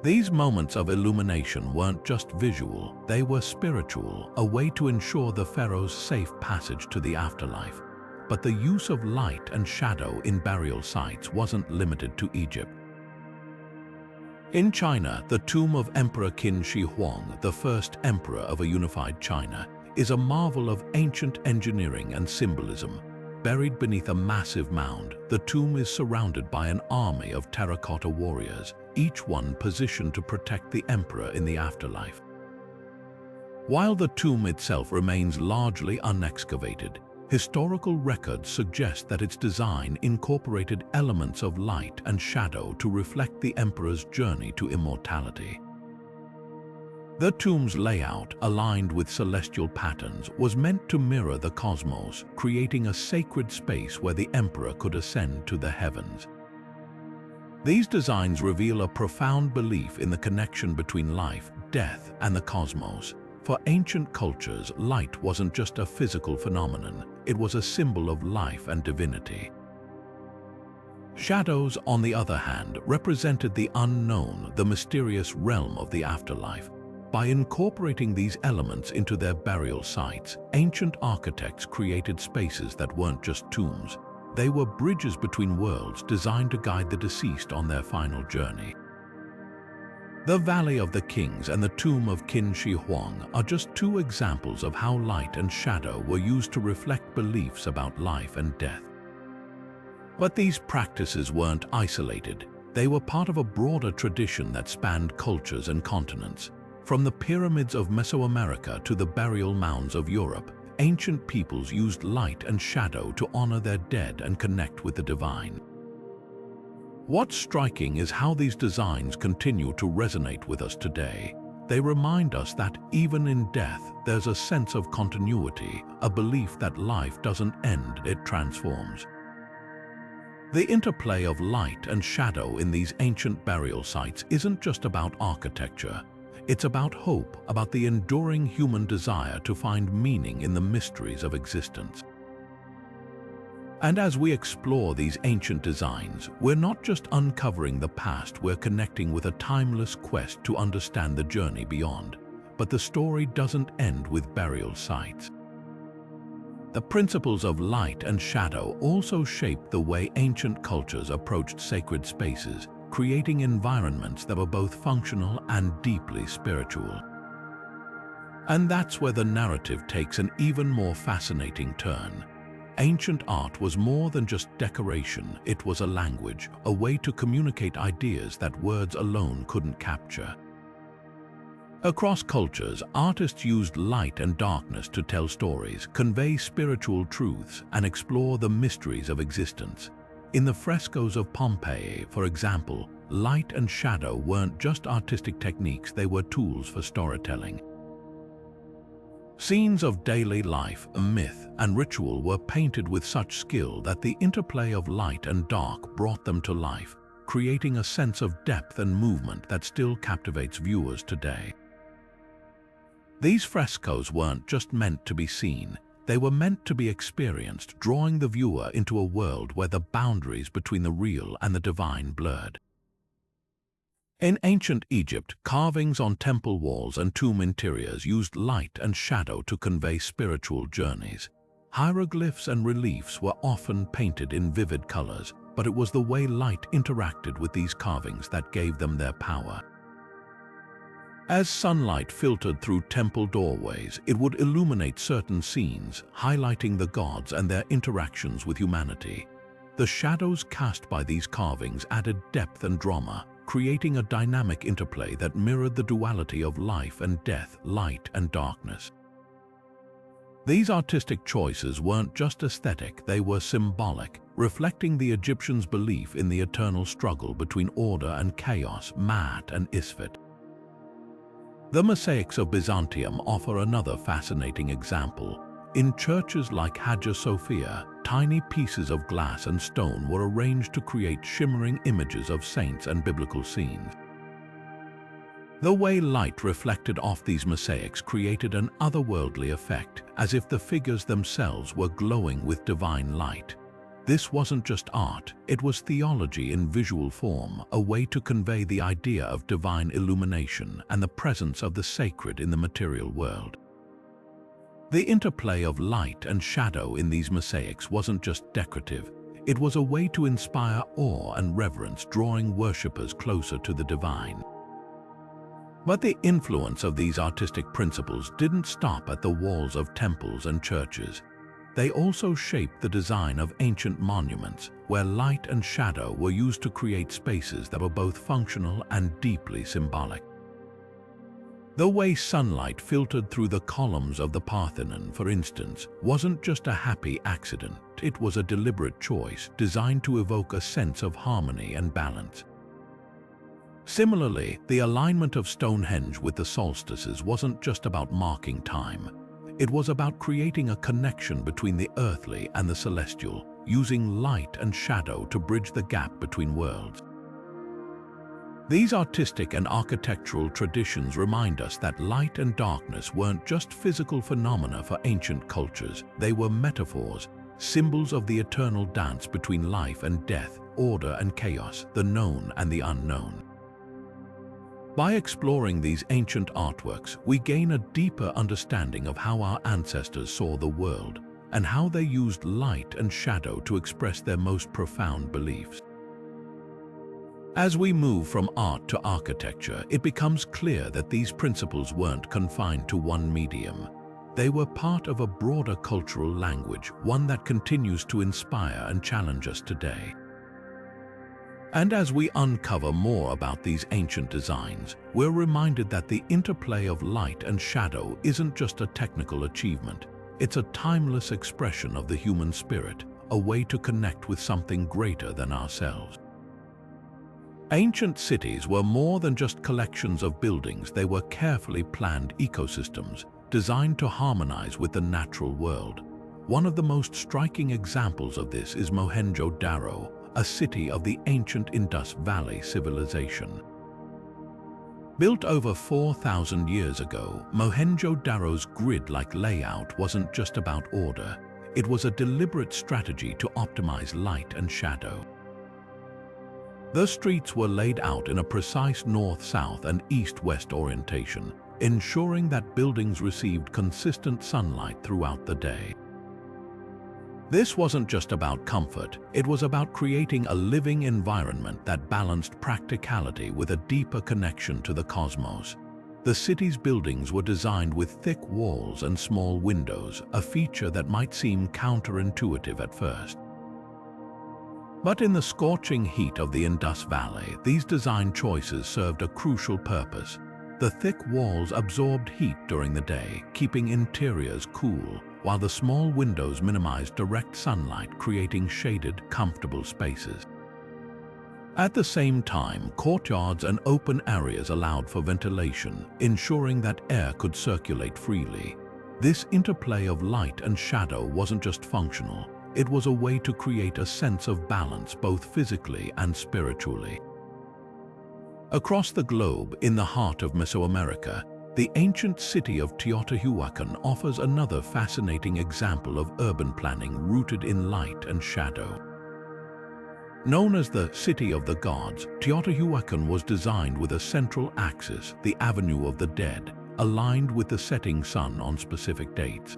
These moments of illumination weren't just visual, they were spiritual, a way to ensure the pharaoh's safe passage to the afterlife. But the use of light and shadow in burial sites wasn't limited to Egypt. In China, the tomb of Emperor Qin Shi Huang, the first emperor of a unified China, is a marvel of ancient engineering and symbolism. Buried beneath a massive mound, the tomb is surrounded by an army of terracotta warriors, each one positioned to protect the emperor in the afterlife. While the tomb itself remains largely unexcavated, historical records suggest that its design incorporated elements of light and shadow to reflect the emperor's journey to immortality. The tomb's layout, aligned with celestial patterns, was meant to mirror the cosmos, creating a sacred space where the emperor could ascend to the heavens. These designs reveal a profound belief in the connection between life, death, and the cosmos. For ancient cultures, light wasn't just a physical phenomenon, it was a symbol of life and divinity. Shadows, on the other hand, represented the unknown, the mysterious realm of the afterlife. By incorporating these elements into their burial sites, ancient architects created spaces that weren't just tombs. They were bridges between worlds designed to guide the deceased on their final journey. The Valley of the Kings and the tomb of Qin Shi Huang are just two examples of how light and shadow were used to reflect beliefs about life and death. But these practices weren't isolated. They were part of a broader tradition that spanned cultures and continents. From the pyramids of Mesoamerica to the burial mounds of Europe, ancient peoples used light and shadow to honor their dead and connect with the divine. What's striking is how these designs continue to resonate with us today. They remind us that even in death, there's a sense of continuity, a belief that life doesn't end, it transforms. The interplay of light and shadow in these ancient burial sites isn't just about architecture. It's about hope, about the enduring human desire to find meaning in the mysteries of existence. And as we explore these ancient designs, we're not just uncovering the past, we're connecting with a timeless quest to understand the journey beyond. But the story doesn't end with burial sites. The principles of light and shadow also shaped the way ancient cultures approached sacred spaces, creating environments that were both functional and deeply spiritual. And that's where the narrative takes an even more fascinating turn. Ancient art was more than just decoration, it was a language, a way to communicate ideas that words alone couldn't capture. Across cultures, artists used light and darkness to tell stories, convey spiritual truths, and explore the mysteries of existence. In the frescoes of Pompeii, for example, light and shadow weren't just artistic techniques, they were tools for storytelling. Scenes of daily life, myth, and ritual were painted with such skill that the interplay of light and dark brought them to life, creating a sense of depth and movement that still captivates viewers today. These frescoes weren't just meant to be seen, they were meant to be experienced, drawing the viewer into a world where the boundaries between the real and the divine blurred. In ancient Egypt, carvings on temple walls and tomb interiors used light and shadow to convey spiritual journeys. Hieroglyphs and reliefs were often painted in vivid colors, but it was the way light interacted with these carvings that gave them their power. As sunlight filtered through temple doorways, it would illuminate certain scenes, highlighting the gods and their interactions with humanity. The shadows cast by these carvings added depth and drama, creating a dynamic interplay that mirrored the duality of life and death, light and darkness. These artistic choices weren't just aesthetic, they were symbolic, reflecting the Egyptians' belief in the eternal struggle between order and chaos, Maat and Isfet. The mosaics of Byzantium offer another fascinating example. In churches like Hagia Sophia, tiny pieces of glass and stone were arranged to create shimmering images of saints and biblical scenes. The way light reflected off these mosaics created an otherworldly effect, as if the figures themselves were glowing with divine light. This wasn't just art, it was theology in visual form, a way to convey the idea of divine illumination and the presence of the sacred in the material world. The interplay of light and shadow in these mosaics wasn't just decorative, it was a way to inspire awe and reverence, drawing worshippers closer to the divine. But the influence of these artistic principles didn't stop at the walls of temples and churches. They also shaped the design of ancient monuments, where light and shadow were used to create spaces that were both functional and deeply symbolic. The way sunlight filtered through the columns of the Parthenon, for instance, wasn't just a happy accident, it was a deliberate choice designed to evoke a sense of harmony and balance. Similarly, the alignment of Stonehenge with the solstices wasn't just about marking time. It was about creating a connection between the earthly and the celestial, using light and shadow to bridge the gap between worlds. These artistic and architectural traditions remind us that light and darkness weren't just physical phenomena for ancient cultures, they were metaphors, symbols of the eternal dance between life and death, order and chaos, the known and the unknown. By exploring these ancient artworks, we gain a deeper understanding of how our ancestors saw the world and how they used light and shadow to express their most profound beliefs. As we move from art to architecture, it becomes clear that these principles weren't confined to one medium. They were part of a broader cultural language, one that continues to inspire and challenge us today. And as we uncover more about these ancient designs, we're reminded that the interplay of light and shadow isn't just a technical achievement. It's a timeless expression of the human spirit, a way to connect with something greater than ourselves. Ancient cities were more than just collections of buildings, they were carefully planned ecosystems designed to harmonize with the natural world. One of the most striking examples of this is Mohenjo-Daro, a city of the ancient Indus Valley civilization. Built over 4,000 years ago, Mohenjo-Daro's grid-like layout wasn't just about order, it was a deliberate strategy to optimize light and shadow. The streets were laid out in a precise north-south and east-west orientation, ensuring that buildings received consistent sunlight throughout the day. This wasn't just about comfort, it was about creating a living environment that balanced practicality with a deeper connection to the cosmos. The city's buildings were designed with thick walls and small windows, a feature that might seem counterintuitive at first. But in the scorching heat of the Indus Valley, these design choices served a crucial purpose. The thick walls absorbed heat during the day, keeping interiors cool, while the small windows minimized direct sunlight, creating shaded, comfortable spaces. At the same time, courtyards and open areas allowed for ventilation, ensuring that air could circulate freely. This interplay of light and shadow wasn't just functional, it was a way to create a sense of balance both physically and spiritually. Across the globe, in the heart of Mesoamerica, the ancient city of Teotihuacan offers another fascinating example of urban planning rooted in light and shadow. Known as the City of the Gods, Teotihuacan was designed with a central axis, the Avenue of the Dead, aligned with the setting sun on specific dates.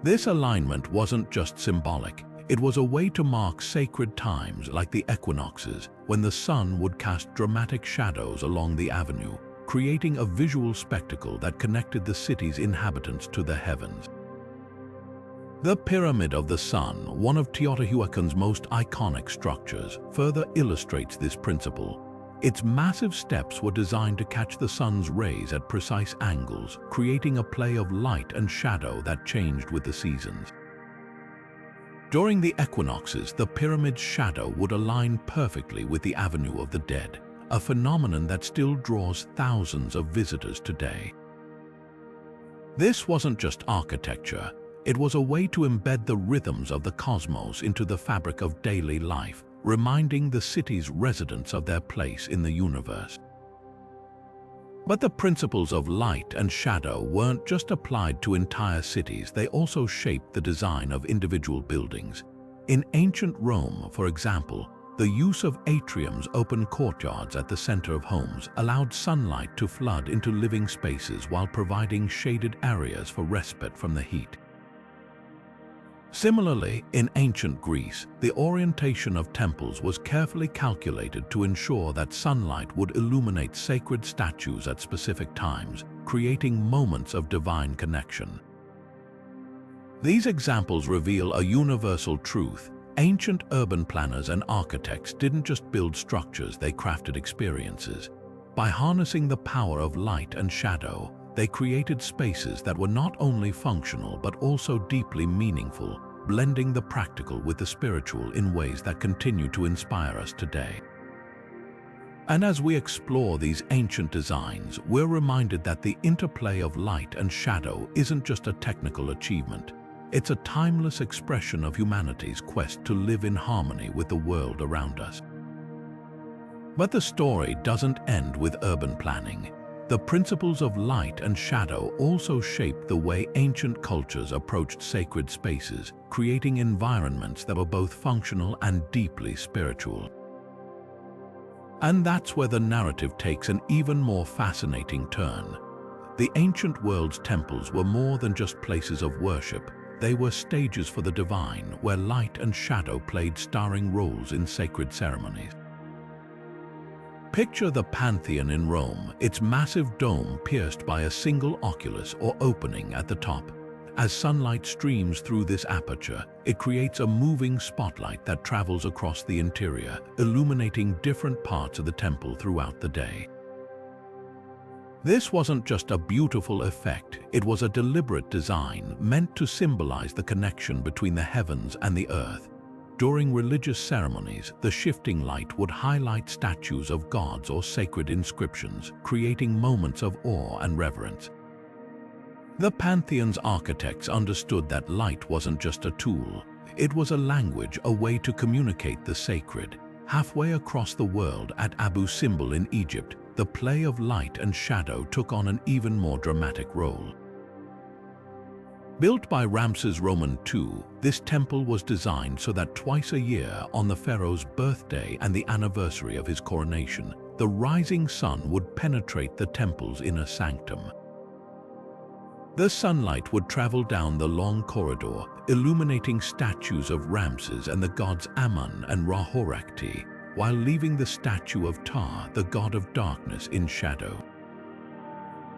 This alignment wasn't just symbolic, it was a way to mark sacred times like the equinoxes, when the sun would cast dramatic shadows along the avenue, creating a visual spectacle that connected the city's inhabitants to the heavens. The Pyramid of the Sun, one of Teotihuacan's most iconic structures, further illustrates this principle. Its massive steps were designed to catch the sun's rays at precise angles, creating a play of light and shadow that changed with the seasons. During the equinoxes, the pyramid's shadow would align perfectly with the Avenue of the Dead, a phenomenon that still draws thousands of visitors today. This wasn't just architecture, it was a way to embed the rhythms of the cosmos into the fabric of daily life, reminding the city's residents of their place in the universe. But the principles of light and shadow weren't just applied to entire cities, they also shaped the design of individual buildings. In ancient Rome, for example, the use of atriums, open courtyards at the center of homes, allowed sunlight to flood into living spaces while providing shaded areas for respite from the heat. Similarly, in ancient Greece, the orientation of temples was carefully calculated to ensure that sunlight would illuminate sacred statues at specific times, creating moments of divine connection. These examples reveal a universal truth. Ancient urban planners and architects didn't just build structures, they crafted experiences. By harnessing the power of light and shadow, they created spaces that were not only functional but also deeply meaningful, blending the practical with the spiritual in ways that continue to inspire us today. And as we explore these ancient designs, we're reminded that the interplay of light and shadow isn't just a technical achievement. It's a timeless expression of humanity's quest to live in harmony with the world around us. But the story doesn't end with urban planning. The principles of light and shadow also shaped the way ancient cultures approached sacred spaces, creating environments that were both functional and deeply spiritual. And that's where the narrative takes an even more fascinating turn. The ancient world's temples were more than just places of worship. They were stages for the divine, where light and shadow played starring roles in sacred ceremonies. Picture the Pantheon in Rome, its massive dome pierced by a single oculus or opening at the top. As sunlight streams through this aperture, it creates a moving spotlight that travels across the interior, illuminating different parts of the temple throughout the day. This wasn't just a beautiful effect, it was a deliberate design meant to symbolize the connection between the heavens and the earth. During religious ceremonies, the shifting light would highlight statues of gods or sacred inscriptions, creating moments of awe and reverence. The Pantheon's architects understood that light wasn't just a tool, it was a language, a way to communicate the sacred. Halfway across the world at Abu Simbel in Egypt, the play of light and shadow took on an even more dramatic role. Built by Ramses Roman II, this temple was designed so that twice a year, on the pharaoh's birthday and the anniversary of his coronation, the rising sun would penetrate the temple's inner sanctum. The sunlight would travel down the long corridor, illuminating statues of Ramses and the gods Amun and Ra-Horakhti, while leaving the statue of Ptah, the god of darkness, in shadow.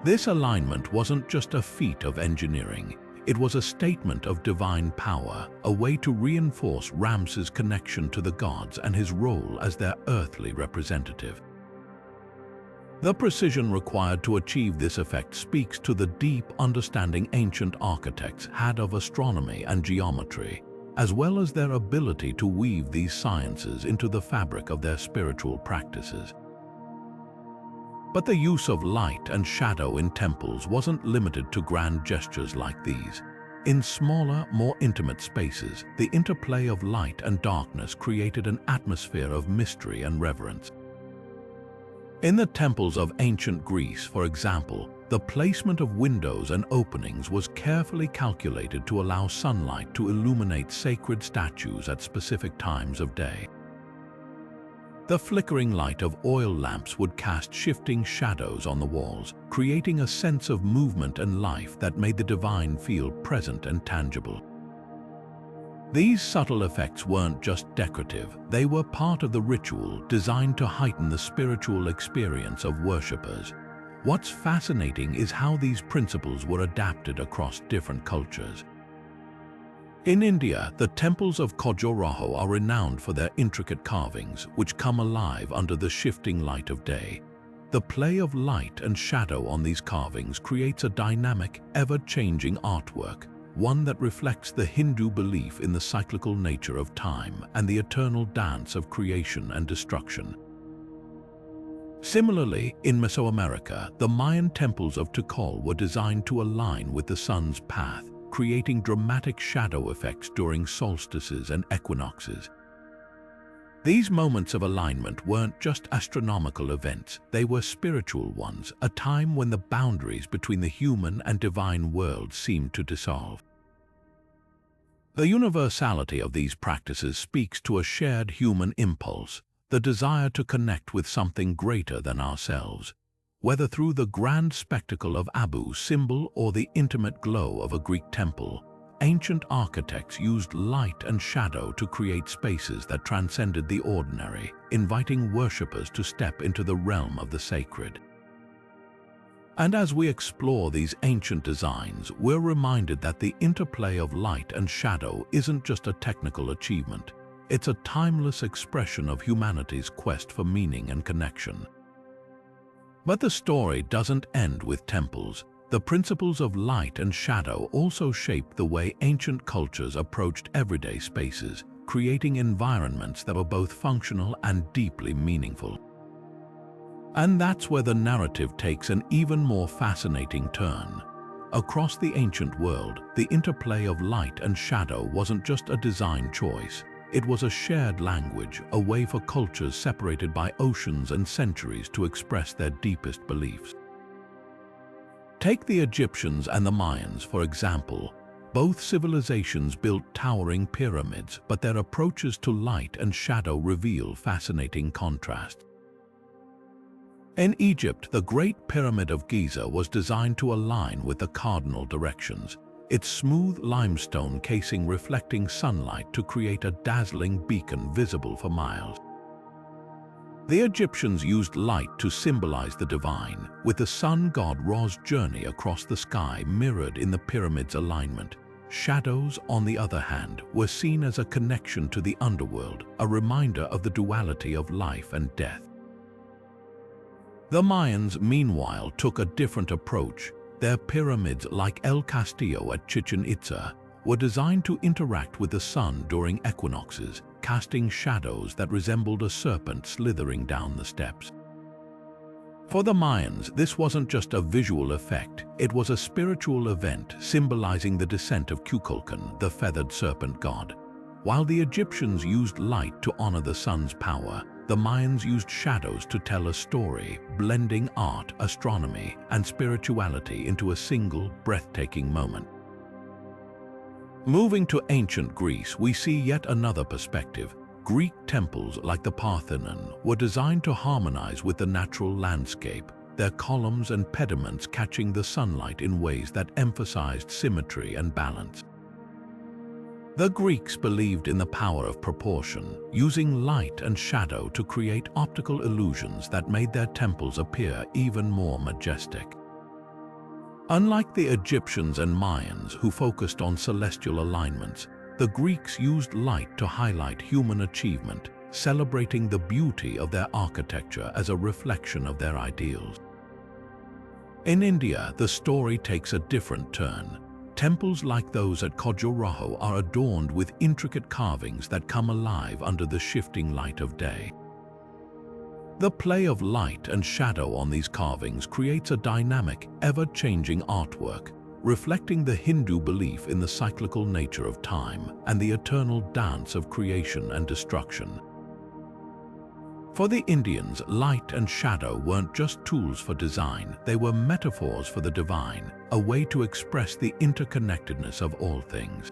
This alignment wasn't just a feat of engineering. It was a statement of divine power, a way to reinforce Ramses' connection to the gods and his role as their earthly representative. The precision required to achieve this effect speaks to the deep understanding ancient architects had of astronomy and geometry, as well as their ability to weave these sciences into the fabric of their spiritual practices. But the use of light and shadow in temples wasn't limited to grand gestures like these. In smaller, more intimate spaces, the interplay of light and darkness created an atmosphere of mystery and reverence. In the temples of ancient Greece, for example, the placement of windows and openings was carefully calculated to allow sunlight to illuminate sacred statues at specific times of day. The flickering light of oil lamps would cast shifting shadows on the walls, creating a sense of movement and life that made the divine feel present and tangible. These subtle effects weren't just decorative, they were part of the ritual designed to heighten the spiritual experience of worshippers. What's fascinating is how these principles were adapted across different cultures. In India, the temples of Khajuraho are renowned for their intricate carvings, which come alive under the shifting light of day. The play of light and shadow on these carvings creates a dynamic, ever-changing artwork, one that reflects the Hindu belief in the cyclical nature of time and the eternal dance of creation and destruction. Similarly, in Mesoamerica, the Mayan temples of Tikal were designed to align with the sun's path, creating dramatic shadow effects during solstices and equinoxes. These moments of alignment weren't just astronomical events, they were spiritual ones, a time when the boundaries between the human and divine worlds seemed to dissolve. The universality of these practices speaks to a shared human impulse, the desire to connect with something greater than ourselves. Whether through the grand spectacle of Abu Simbel or the intimate glow of a Greek temple, ancient architects used light and shadow to create spaces that transcended the ordinary, inviting worshippers to step into the realm of the sacred. And as we explore these ancient designs, we're reminded that the interplay of light and shadow isn't just a technical achievement. It's a timeless expression of humanity's quest for meaning and connection. But the story doesn't end with temples. The principles of light and shadow also shaped the way ancient cultures approached everyday spaces, creating environments that were both functional and deeply meaningful. And that's where the narrative takes an even more fascinating turn. Across the ancient world, the interplay of light and shadow wasn't just a design choice. It was a shared language, a way for cultures separated by oceans and centuries to express their deepest beliefs. Take the Egyptians and the Mayans, for example. Both civilizations built towering pyramids, but their approaches to light and shadow reveal fascinating contrasts. In Egypt, the Great Pyramid of Giza was designed to align with the cardinal directions, its smooth limestone casing reflecting sunlight to create a dazzling beacon visible for miles. The Egyptians used light to symbolize the divine, with the sun god Ra's journey across the sky mirrored in the pyramid's alignment. Shadows, on the other hand, were seen as a connection to the underworld, a reminder of the duality of life and death. The Mayans, meanwhile, took a different approach. Their pyramids, like El Castillo at Chichen Itza, were designed to interact with the sun during equinoxes, casting shadows that resembled a serpent slithering down the steps. For the Mayans, this wasn't just a visual effect, it was a spiritual event symbolizing the descent of Kukulkan, the feathered serpent god. While the Egyptians used light to honor the sun's power, the Mayans used shadows to tell a story, blending art, astronomy, and spirituality into a single, breathtaking moment. Moving to ancient Greece, we see yet another perspective. Greek temples, like the Parthenon, were designed to harmonize with the natural landscape, their columns and pediments catching the sunlight in ways that emphasized symmetry and balance. The Greeks believed in the power of proportion, using light and shadow to create optical illusions that made their temples appear even more majestic. Unlike the Egyptians and Mayans, who focused on celestial alignments, the Greeks used light to highlight human achievement, celebrating the beauty of their architecture as a reflection of their ideals. In India, the story takes a different turn. Temples like those at Khajuraho are adorned with intricate carvings that come alive under the shifting light of day. The play of light and shadow on these carvings creates a dynamic, ever-changing artwork, reflecting the Hindu belief in the cyclical nature of time and the eternal dance of creation and destruction. For the Indians, light and shadow weren't just tools for design, they were metaphors for the divine, a way to express the interconnectedness of all things.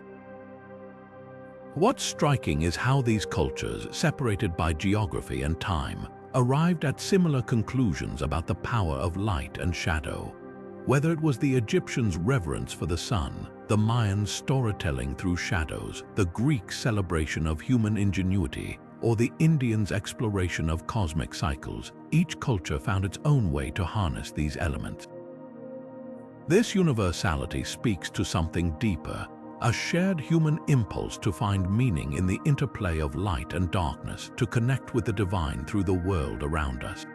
What's striking is how these cultures, separated by geography and time, arrived at similar conclusions about the power of light and shadow. Whether it was the Egyptians' reverence for the sun, the Mayans' storytelling through shadows, the Greeks' celebration of human ingenuity, or the Indians' exploration of cosmic cycles, each culture found its own way to harness these elements. This universality speaks to something deeper, a shared human impulse to find meaning in the interplay of light and darkness, to connect with the divine through the world around us.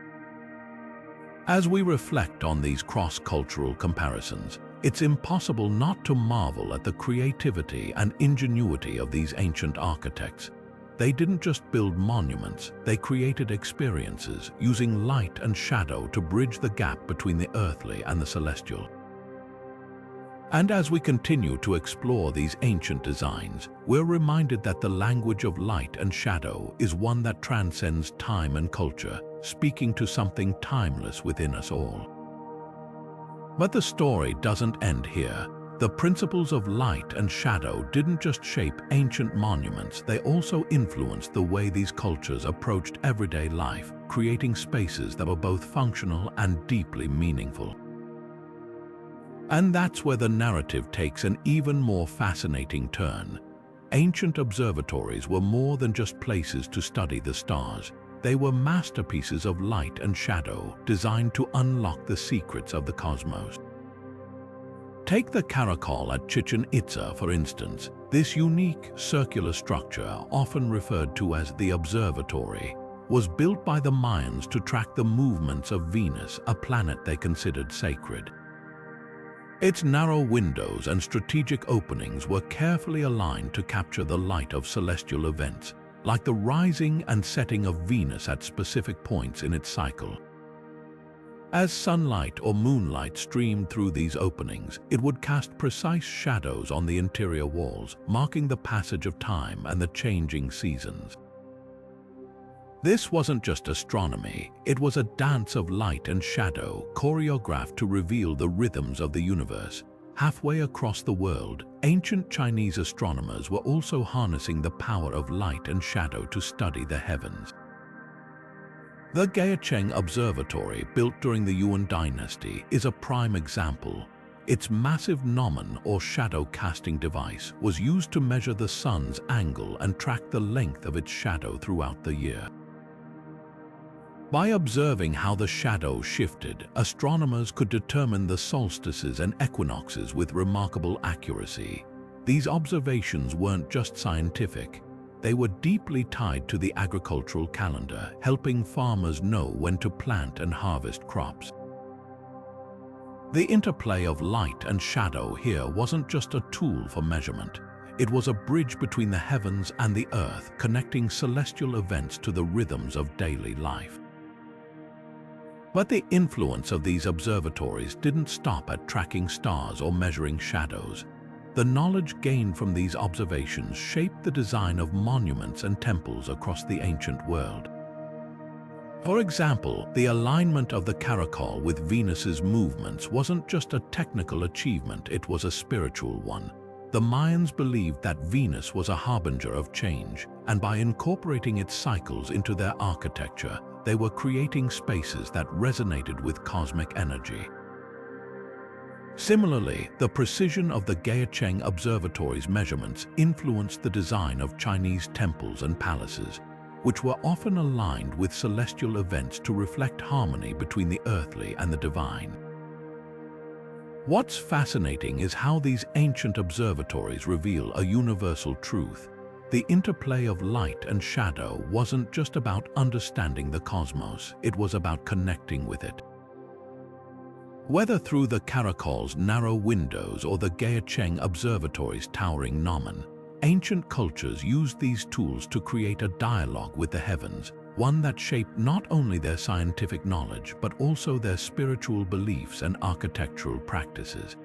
As we reflect on these cross-cultural comparisons, it's impossible not to marvel at the creativity and ingenuity of these ancient architects. They didn't just build monuments, they created experiences, using light and shadow to bridge the gap between the earthly and the celestial. And as we continue to explore these ancient designs, we're reminded that the language of light and shadow is one that transcends time and culture, speaking to something timeless within us all. But the story doesn't end here. The principles of light and shadow didn't just shape ancient monuments, they also influenced the way these cultures approached everyday life, creating spaces that were both functional and deeply meaningful. And that's where the narrative takes an even more fascinating turn. Ancient observatories were more than just places to study the stars. They were masterpieces of light and shadow, designed to unlock the secrets of the cosmos. Take the caracol at Chichen Itza, for instance. This unique, circular structure, often referred to as the observatory, was built by the Mayans to track the movements of Venus, a planet they considered sacred. Its narrow windows and strategic openings were carefully aligned to capture the light of celestial events, like the rising and setting of Venus at specific points in its cycle. As sunlight or moonlight streamed through these openings, it would cast precise shadows on the interior walls, marking the passage of time and the changing seasons. This wasn't just astronomy, it was a dance of light and shadow, choreographed to reveal the rhythms of the universe. Halfway across the world, ancient Chinese astronomers were also harnessing the power of light and shadow to study the heavens. The Gaocheng Observatory, built during the Yuan dynasty, is a prime example. Its massive gnomon, or shadow-casting device, was used to measure the sun's angle and track the length of its shadow throughout the year. By observing how the shadow shifted, astronomers could determine the solstices and equinoxes with remarkable accuracy. These observations weren't just scientific, they were deeply tied to the agricultural calendar, helping farmers know when to plant and harvest crops. The interplay of light and shadow here wasn't just a tool for measurement. It was a bridge between the heavens and the earth, connecting celestial events to the rhythms of daily life. But the influence of these observatories didn't stop at tracking stars or measuring shadows. The knowledge gained from these observations shaped the design of monuments and temples across the ancient world. For example, the alignment of the caracol with Venus's movements wasn't just a technical achievement, it was a spiritual one. The Mayans believed that Venus was a harbinger of change, and by incorporating its cycles into their architecture, they were creating spaces that resonated with cosmic energy. Similarly, the precision of the Gaocheng Observatory's measurements influenced the design of Chinese temples and palaces, which were often aligned with celestial events to reflect harmony between the earthly and the divine. What's fascinating is how these ancient observatories reveal a universal truth. The interplay of light and shadow wasn't just about understanding the cosmos, it was about connecting with it. Whether through the caracol's narrow windows or the Gaocheng Observatory's towering gnomon, ancient cultures used these tools to create a dialogue with the heavens, one that shaped not only their scientific knowledge but also their spiritual beliefs and architectural practices.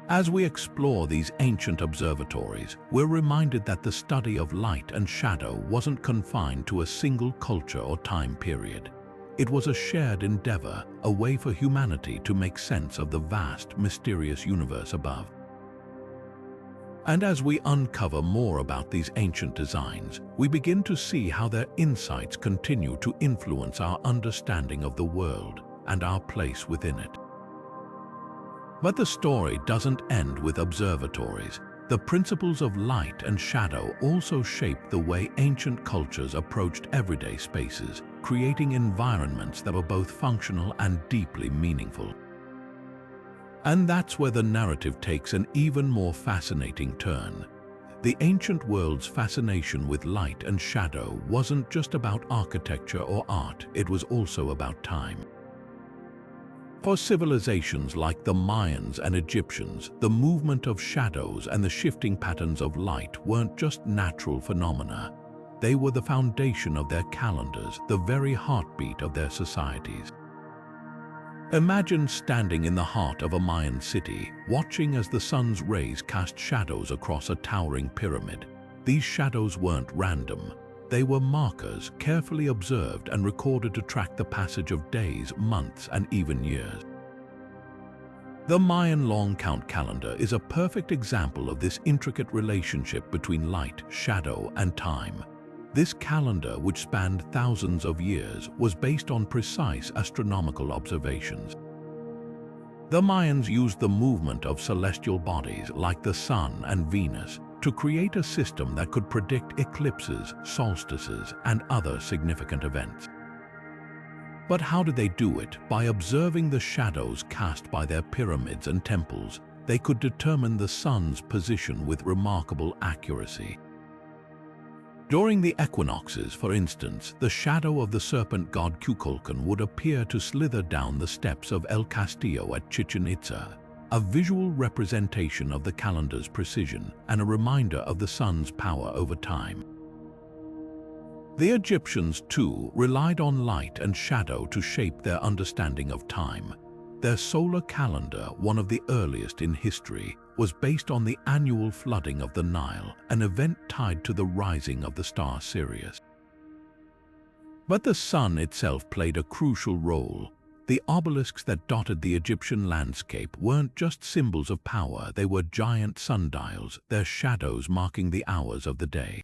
As we explore these ancient observatories, we're reminded that the study of light and shadow wasn't confined to a single culture or time period. It was a shared endeavor, a way for humanity to make sense of the vast, mysterious universe above. And as we uncover more about these ancient designs, we begin to see how their insights continue to influence our understanding of the world and our place within it. But the story doesn't end with observatories. The principles of light and shadow also shaped the way ancient cultures approached everyday spaces, creating environments that were both functional and deeply meaningful. And that's where the narrative takes an even more fascinating turn. The ancient world's fascination with light and shadow wasn't just about architecture or art, it was also about time. For civilizations like the Mayans and Egyptians, the movement of shadows and the shifting patterns of light weren't just natural phenomena. They were the foundation of their calendars, the very heartbeat of their societies. Imagine standing in the heart of a Mayan city, watching as the sun's rays cast shadows across a towering pyramid. These shadows weren't random. They were markers carefully observed and recorded to track the passage of days, months, and even years. The Mayan long count calendar is a perfect example of this intricate relationship between light, shadow, and time. This calendar, which spanned thousands of years, was based on precise astronomical observations. The Mayans used the movement of celestial bodies like the Sun and Venus to create a system that could predict eclipses, solstices, and other significant events. But how did they do it? By observing the shadows cast by their pyramids and temples, they could determine the sun's position with remarkable accuracy. During the equinoxes, for instance, the shadow of the serpent god Kukulkan would appear to slither down the steps of El Castillo at Chichen Itza, a visual representation of the calendar's precision and a reminder of the sun's power over time. The Egyptians, too, relied on light and shadow to shape their understanding of time. Their solar calendar, one of the earliest in history, was based on the annual flooding of the Nile, an event tied to the rising of the star Sirius. But the sun itself played a crucial role. The obelisks that dotted the Egyptian landscape weren't just symbols of power, they were giant sundials, their shadows marking the hours of the day.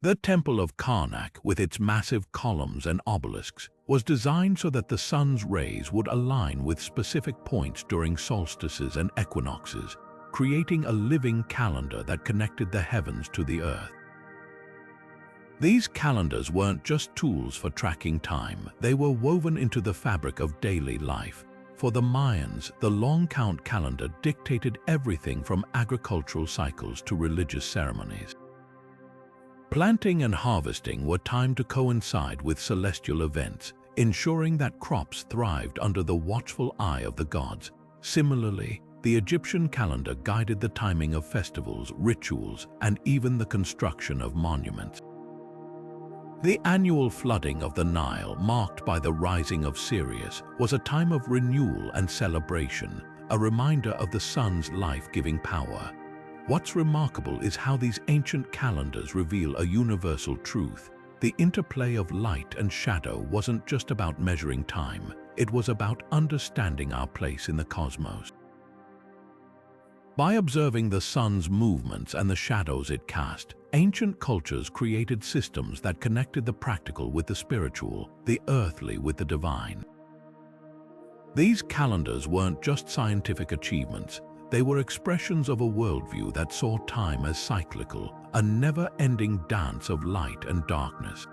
The Temple of Karnak, with its massive columns and obelisks, was designed so that the sun's rays would align with specific points during solstices and equinoxes, creating a living calendar that connected the heavens to the earth. These calendars weren't just tools for tracking time, they were woven into the fabric of daily life. For the Mayans, the long count calendar dictated everything from agricultural cycles to religious ceremonies. Planting and harvesting were timed to coincide with celestial events, ensuring that crops thrived under the watchful eye of the gods. Similarly, the Egyptian calendar guided the timing of festivals, rituals, and even the construction of monuments. The annual flooding of the Nile, marked by the rising of Sirius, was a time of renewal and celebration, a reminder of the sun's life-giving power. What's remarkable is how these ancient calendars reveal a universal truth. The interplay of light and shadow wasn't just about measuring time, it was about understanding our place in the cosmos. By observing the sun's movements and the shadows it cast, ancient cultures created systems that connected the practical with the spiritual, the earthly with the divine. These calendars weren't just scientific achievements, they were expressions of a worldview that saw time as cyclical, a never-ending dance of light and darkness.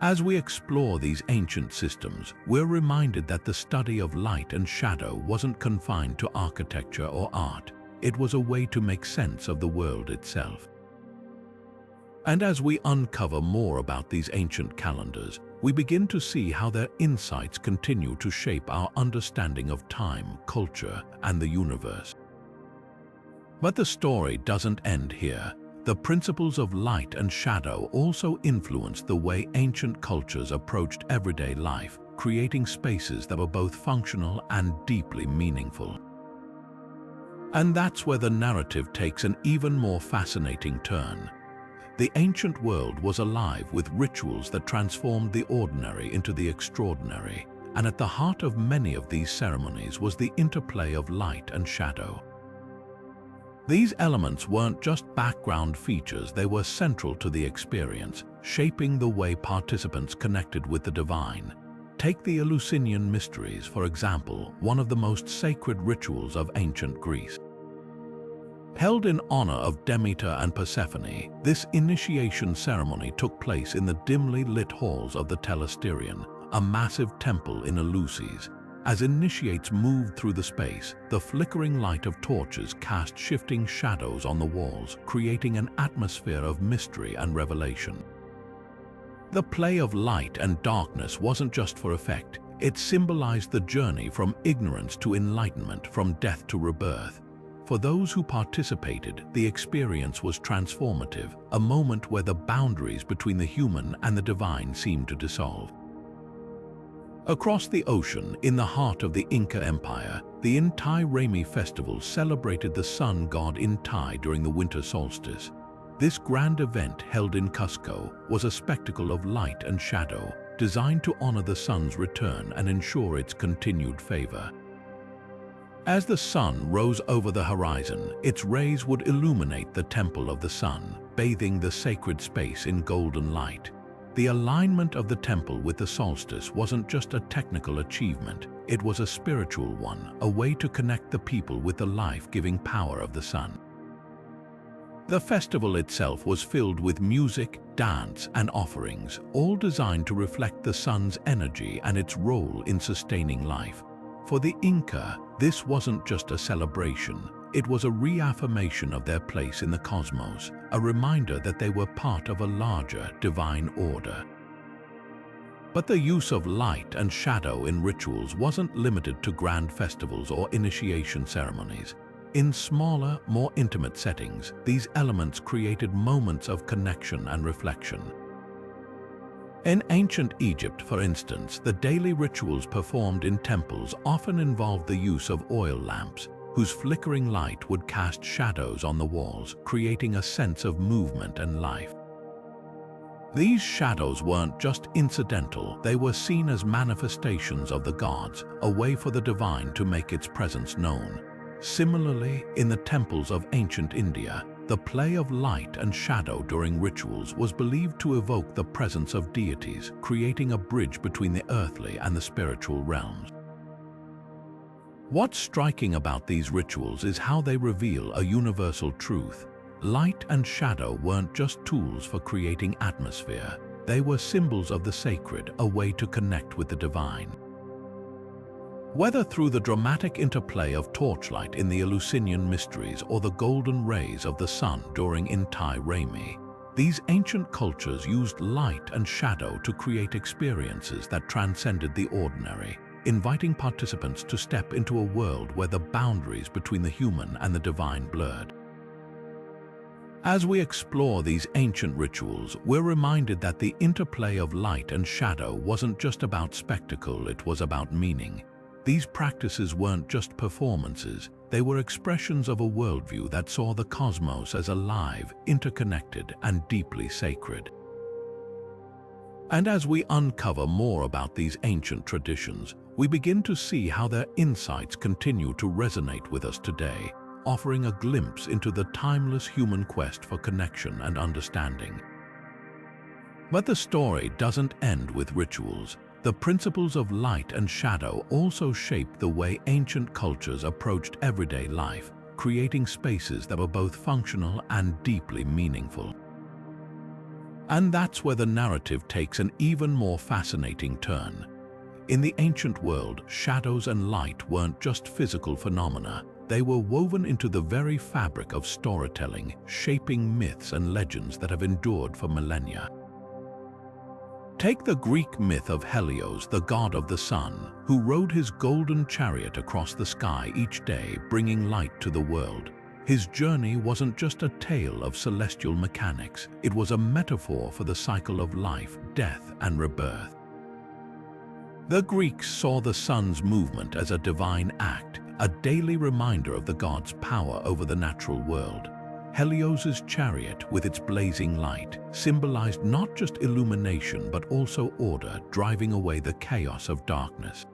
As we explore these ancient systems, we're reminded that the study of light and shadow wasn't confined to architecture or art. It was a way to make sense of the world itself. And as we uncover more about these ancient calendars, we begin to see how their insights continue to shape our understanding of time, culture, and the universe. But the story doesn't end here. The principles of light and shadow also influenced the way ancient cultures approached everyday life, creating spaces that were both functional and deeply meaningful. And that's where the narrative takes an even more fascinating turn. The ancient world was alive with rituals that transformed the ordinary into the extraordinary, and at the heart of many of these ceremonies was the interplay of light and shadow. These elements weren't just background features, they were central to the experience, shaping the way participants connected with the divine. Take the Eleusinian Mysteries, for example, one of the most sacred rituals of ancient Greece. Held in honor of Demeter and Persephone, this initiation ceremony took place in the dimly lit halls of the Telesterion, a massive temple in Eleusis. As initiates moved through the space, the flickering light of torches cast shifting shadows on the walls, creating an atmosphere of mystery and revelation. The play of light and darkness wasn't just for effect, it symbolized the journey from ignorance to enlightenment, from death to rebirth. For those who participated, the experience was transformative, a moment where the boundaries between the human and the divine seemed to dissolve. Across the ocean, in the heart of the Inca Empire, the Inti Raymi festival celebrated the sun god Inti during the winter solstice. This grand event, held in Cusco, was a spectacle of light and shadow, designed to honor the sun's return and ensure its continued favor. As the sun rose over the horizon, its rays would illuminate the temple of the sun, bathing the sacred space in golden light. The alignment of the temple with the solstice wasn't just a technical achievement, it was a spiritual one, a way to connect the people with the life-giving power of the sun. The festival itself was filled with music, dance, and offerings, all designed to reflect the sun's energy and its role in sustaining life. For the Inca, this wasn't just a celebration, it was a reaffirmation of their place in the cosmos, a reminder that they were part of a larger divine order. But the use of light and shadow in rituals wasn't limited to grand festivals or initiation ceremonies. In smaller, more intimate settings, these elements created moments of connection and reflection. In ancient Egypt, for instance, the daily rituals performed in temples often involved the use of oil lamps, whose flickering light would cast shadows on the walls, creating a sense of movement and life. These shadows weren't just incidental, they were seen as manifestations of the gods, a way for the divine to make its presence known. Similarly, in the temples of ancient India, the play of light and shadow during rituals was believed to evoke the presence of deities, creating a bridge between the earthly and the spiritual realms. What's striking about these rituals is how they reveal a universal truth. Light and shadow weren't just tools for creating atmosphere, they were symbols of the sacred, a way to connect with the divine. Whether through the dramatic interplay of torchlight in the Eleusinian Mysteries or the golden rays of the sun during Inti Raymi, these ancient cultures used light and shadow to create experiences that transcended the ordinary, inviting participants to step into a world where the boundaries between the human and the divine blurred. As we explore these ancient rituals, we're reminded that the interplay of light and shadow wasn't just about spectacle, it was about meaning. These practices weren't just performances, they were expressions of a worldview that saw the cosmos as alive, interconnected, and deeply sacred. And as we uncover more about these ancient traditions, we begin to see how their insights continue to resonate with us today, offering a glimpse into the timeless human quest for connection and understanding. But the story doesn't end with rituals. The principles of light and shadow also shaped the way ancient cultures approached everyday life, creating spaces that were both functional and deeply meaningful. And that's where the narrative takes an even more fascinating turn. In the ancient world, shadows and light weren't just physical phenomena, they were woven into the very fabric of storytelling, shaping myths and legends that have endured for millennia. Take the Greek myth of Helios, the god of the sun, who rode his golden chariot across the sky each day, bringing light to the world. His journey wasn't just a tale of celestial mechanics, it was a metaphor for the cycle of life, death, and rebirth. The Greeks saw the sun's movement as a divine act, a daily reminder of the god's power over the natural world. Helios's chariot, with its blazing light, symbolized not just illumination but also order, driving away the chaos of darkness.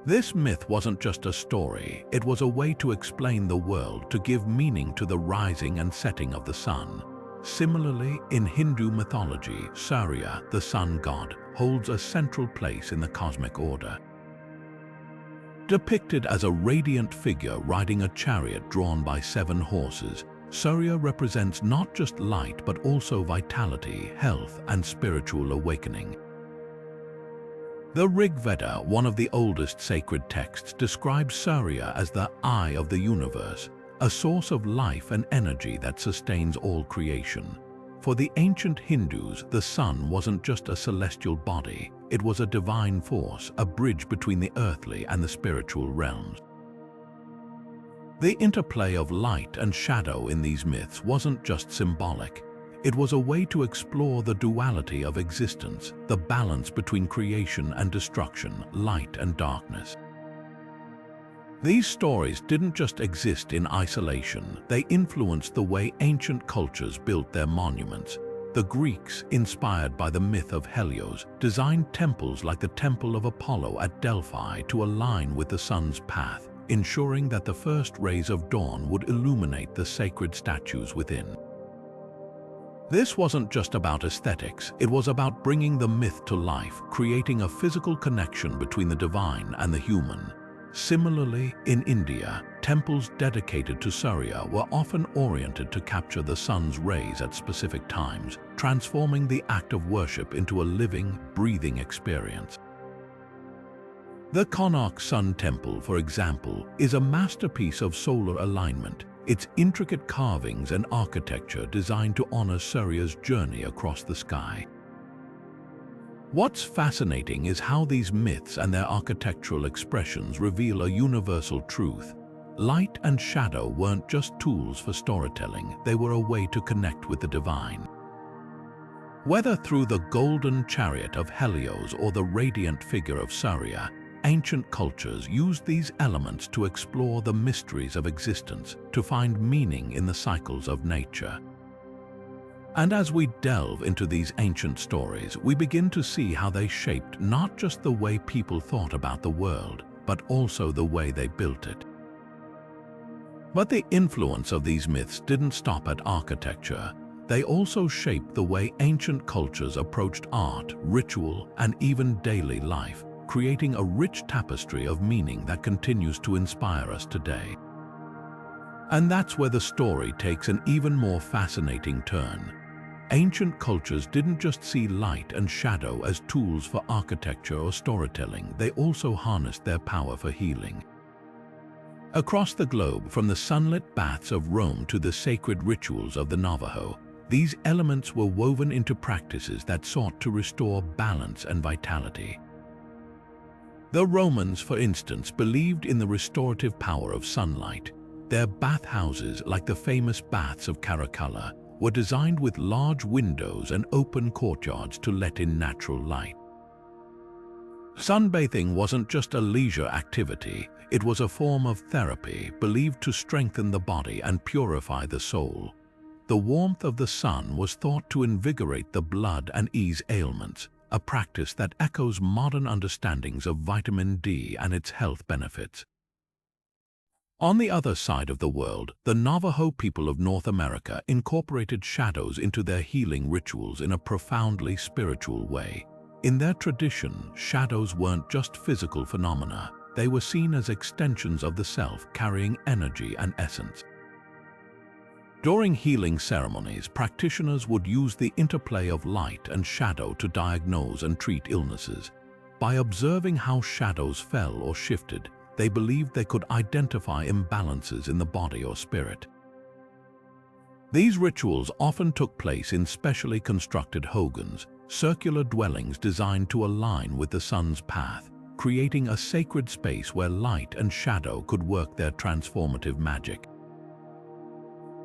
This myth wasn't just a story, it was a way to explain the world, to give meaning to the rising and setting of the sun. Similarly, in Hindu mythology, Surya, the sun god, holds a central place in the cosmic order. Depicted as a radiant figure riding a chariot drawn by 7 horses, Surya represents not just light but also vitality, health, and spiritual awakening. The Rig Veda, one of the oldest sacred texts, describes Surya as the eye of the universe, a source of life and energy that sustains all creation. For the ancient Hindus, the sun wasn't just a celestial body, it was a divine force, a bridge between the earthly and the spiritual realms. The interplay of light and shadow in these myths wasn't just symbolic. It was a way to explore the duality of existence, the balance between creation and destruction, light and darkness. These stories didn't just exist in isolation, they influenced the way ancient cultures built their monuments. The Greeks, inspired by the myth of Helios, designed temples like the Temple of Apollo at Delphi to align with the sun's path, ensuring that the first rays of dawn would illuminate the sacred statues within. This wasn't just about aesthetics, it was about bringing the myth to life, creating a physical connection between the divine and the human. Similarly, in India, temples dedicated to Surya were often oriented to capture the sun's rays at specific times, transforming the act of worship into a living, breathing experience. The Konark Sun Temple, for example, is a masterpiece of solar alignment, its intricate carvings and architecture designed to honor Surya's journey across the sky. What's fascinating is how these myths and their architectural expressions reveal a universal truth. Light and shadow weren't just tools for storytelling, they were a way to connect with the divine. Whether through the golden chariot of Helios or the radiant figure of Surya, ancient cultures used these elements to explore the mysteries of existence, to find meaning in the cycles of nature. And as we delve into these ancient stories, we begin to see how they shaped not just the way people thought about the world, but also the way they built it. But the influence of these myths didn't stop at architecture. They also shaped the way ancient cultures approached art, ritual, and even daily life, creating a rich tapestry of meaning that continues to inspire us today. And that's where the story takes an even more fascinating turn. Ancient cultures didn't just see light and shadow as tools for architecture or storytelling, they also harnessed their power for healing. Across the globe, from the sunlit baths of Rome to the sacred rituals of the Navajo, these elements were woven into practices that sought to restore balance and vitality. The Romans, for instance, believed in the restorative power of sunlight. Their bathhouses, like the famous baths of Caracalla, were designed with large windows and open courtyards to let in natural light. Sunbathing wasn't just a leisure activity, it was a form of therapy believed to strengthen the body and purify the soul. The warmth of the sun was thought to invigorate the blood and ease ailments, a practice that echoes modern understandings of vitamin D and its health benefits. On the other side of the world, the Navajo people of North America incorporated shadows into their healing rituals in a profoundly spiritual way. In their tradition, shadows weren't just physical phenomena, they were seen as extensions of the self, carrying energy and essence. During healing ceremonies, practitioners would use the interplay of light and shadow to diagnose and treat illnesses. By observing how shadows fell or shifted, they believed they could identify imbalances in the body or spirit. These rituals often took place in specially constructed hogans, circular dwellings designed to align with the sun's path, creating a sacred space where light and shadow could work their transformative magic.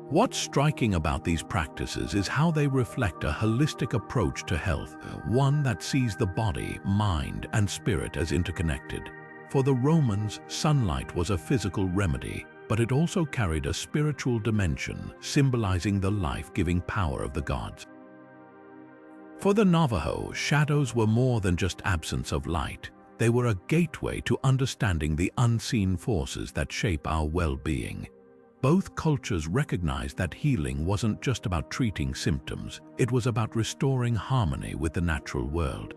What's striking about these practices is how they reflect a holistic approach to health, one that sees the body, mind, and spirit as interconnected. For the Romans, sunlight was a physical remedy, but it also carried a spiritual dimension, symbolizing the life-giving power of the gods. For the Navajo, shadows were more than just absence of light. They were a gateway to understanding the unseen forces that shape our well-being. Both cultures recognized that healing wasn't just about treating symptoms, it was about restoring harmony with the natural world.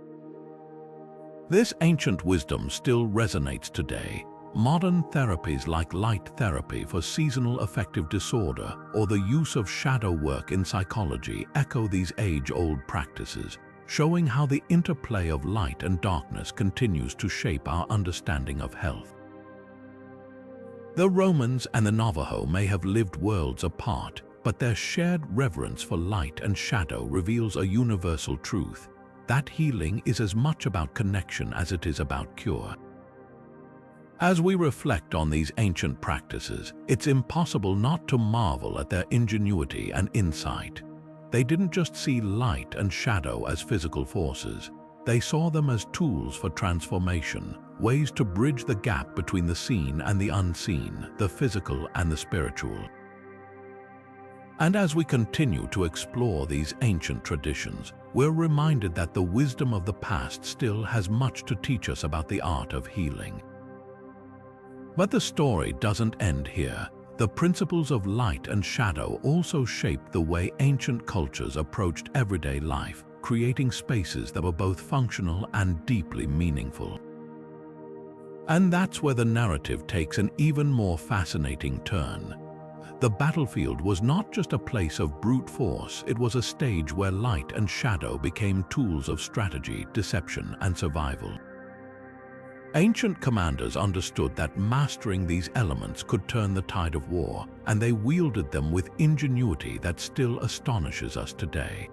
This ancient wisdom still resonates today. Modern therapies like light therapy for seasonal affective disorder or the use of shadow work in psychology echo these age-old practices, showing how the interplay of light and darkness continues to shape our understanding of health. The Romans and the Navajo may have lived worlds apart, but their shared reverence for light and shadow reveals a universal truth: that healing is as much about connection as it is about cure. As we reflect on these ancient practices, it's impossible not to marvel at their ingenuity and insight. They didn't just see light and shadow as physical forces. They saw them as tools for transformation, ways to bridge the gap between the seen and the unseen, the physical and the spiritual. And as we continue to explore these ancient traditions, we're reminded that the wisdom of the past still has much to teach us about the art of healing. But the story doesn't end here. The principles of light and shadow also shaped the way ancient cultures approached everyday life, creating spaces that were both functional and deeply meaningful. And that's where the narrative takes an even more fascinating turn. The battlefield was not just a place of brute force, it was a stage where light and shadow became tools of strategy, deception, and survival. Ancient commanders understood that mastering these elements could turn the tide of war, and they wielded them with ingenuity that still astonishes us today.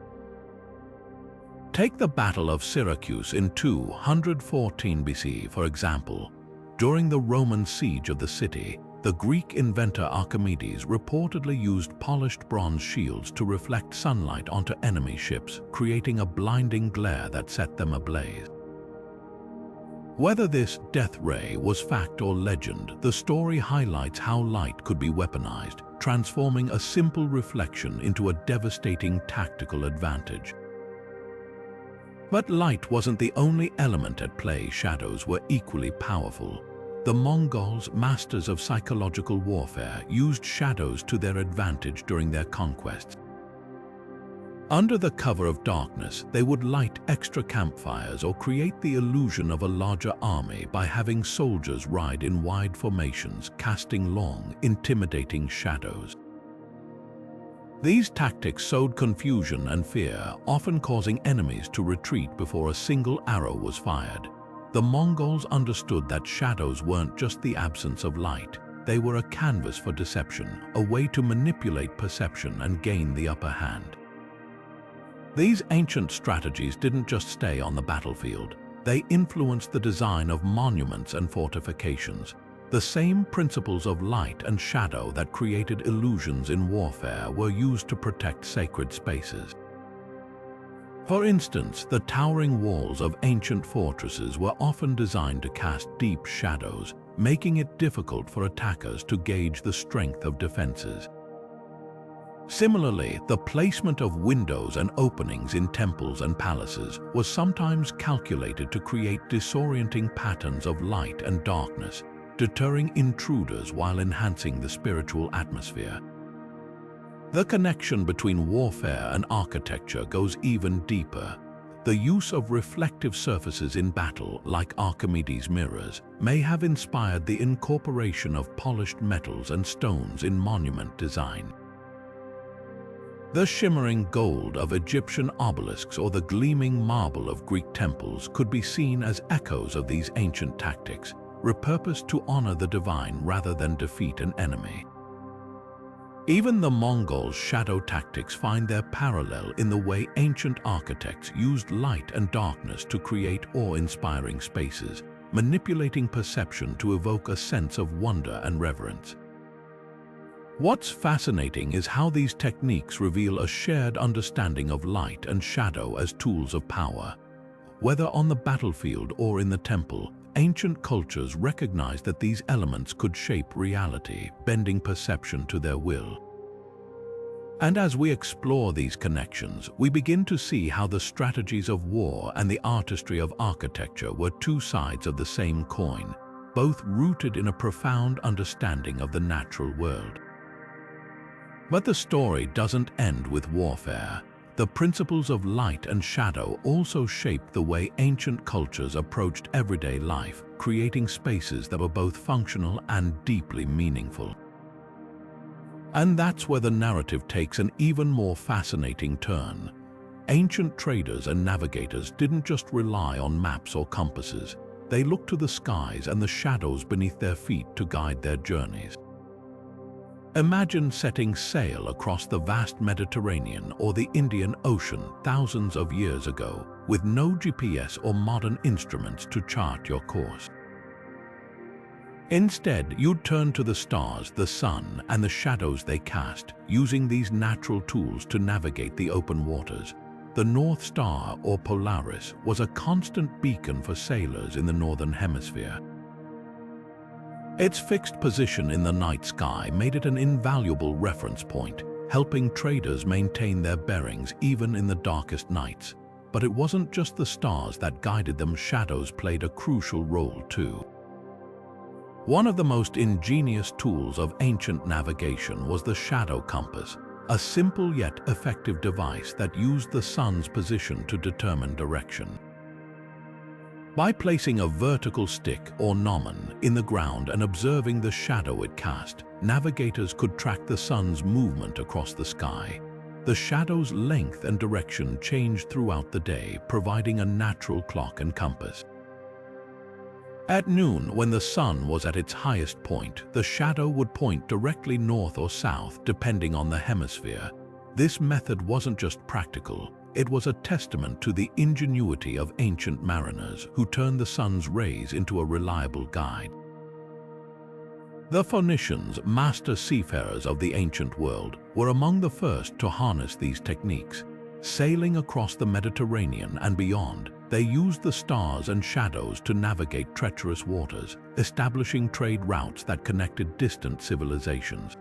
Take the Battle of Syracuse in 214 BC, for example. During the Roman siege of the city, the Greek inventor Archimedes reportedly used polished bronze shields to reflect sunlight onto enemy ships, creating a blinding glare that set them ablaze. Whether this death ray was fact or legend, the story highlights how light could be weaponized, transforming a simple reflection into a devastating tactical advantage. But light wasn't the only element at play. Shadows were equally powerful. The Mongols, masters of psychological warfare, used shadows to their advantage during their conquests. Under the cover of darkness, they would light extra campfires or create the illusion of a larger army by having soldiers ride in wide formations, casting long, intimidating shadows. These tactics sowed confusion and fear, often causing enemies to retreat before a single arrow was fired. The Mongols understood that shadows weren't just the absence of light. They were a canvas for deception, a way to manipulate perception and gain the upper hand. These ancient strategies didn't just stay on the battlefield. They influenced the design of monuments and fortifications. The same principles of light and shadow that created illusions in warfare were used to protect sacred spaces. For instance, the towering walls of ancient fortresses were often designed to cast deep shadows, making it difficult for attackers to gauge the strength of defenses. Similarly, the placement of windows and openings in temples and palaces was sometimes calculated to create disorienting patterns of light and darkness, deterring intruders while enhancing the spiritual atmosphere. The connection between warfare and architecture goes even deeper. The use of reflective surfaces in battle, like Archimedes' mirrors, may have inspired the incorporation of polished metals and stones in monument design. The shimmering gold of Egyptian obelisks or the gleaming marble of Greek temples could be seen as echoes of these ancient tactics, repurposed to honor the divine rather than defeat an enemy. Even the Mongols' shadow tactics find their parallel in the way ancient architects used light and darkness to create awe-inspiring spaces, manipulating perception to evoke a sense of wonder and reverence. What's fascinating is how these techniques reveal a shared understanding of light and shadow as tools of power. Whether on the battlefield or in the temple, ancient cultures recognized that these elements could shape reality, bending perception to their will. And as we explore these connections, we begin to see how the strategies of war and the artistry of architecture were two sides of the same coin, both rooted in a profound understanding of the natural world. But the story doesn't end with warfare. The principles of light and shadow also shaped the way ancient cultures approached everyday life, creating spaces that were both functional and deeply meaningful. And that's where the narrative takes an even more fascinating turn. Ancient traders and navigators didn't just rely on maps or compasses. They looked to the skies and the shadows beneath their feet to guide their journeys. Imagine setting sail across the vast Mediterranean or the Indian Ocean thousands of years ago with no GPS or modern instruments to chart your course. Instead, you'd turn to the stars, the sun, and the shadows they cast, using these natural tools to navigate the open waters. The North Star, or Polaris, was a constant beacon for sailors in the Northern Hemisphere. Its fixed position in the night sky made it an invaluable reference point, helping traders maintain their bearings even in the darkest nights. But it wasn't just the stars that guided them, shadows played a crucial role too. One of the most ingenious tools of ancient navigation was the shadow compass, a simple yet effective device that used the sun's position to determine direction. By placing a vertical stick or gnomon in the ground and observing the shadow it cast, navigators could track the sun's movement across the sky. The shadow's length and direction changed throughout the day, providing a natural clock and compass. At noon, when the sun was at its highest point, the shadow would point directly north or south, depending on the hemisphere. This method wasn't just practical, it was a testament to the ingenuity of ancient mariners who turned the sun's rays into a reliable guide. The Phoenicians, master seafarers of the ancient world, were among the first to harness these techniques. Sailing across the Mediterranean and beyond, they used the stars and shadows to navigate treacherous waters, establishing trade routes that connected distant civilizations.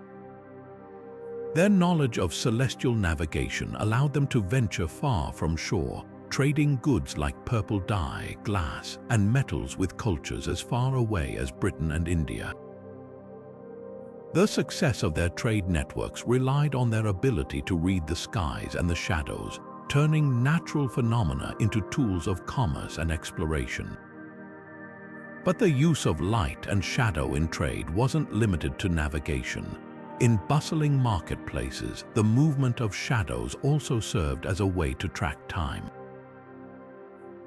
Their knowledge of celestial navigation allowed them to venture far from shore, trading goods like purple dye, glass, and metals with cultures as far away as Britain and India. The success of their trade networks relied on their ability to read the skies and the shadows, turning natural phenomena into tools of commerce and exploration. But the use of light and shadow in trade wasn't limited to navigation. In bustling marketplaces, the movement of shadows also served as a way to track time.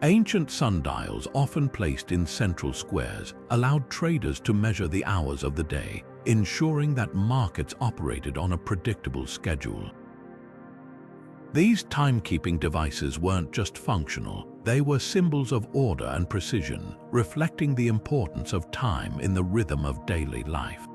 Ancient sundials, often placed in central squares, allowed traders to measure the hours of the day, ensuring that markets operated on a predictable schedule. These timekeeping devices weren't just functional, they were symbols of order and precision, reflecting the importance of time in the rhythm of daily life.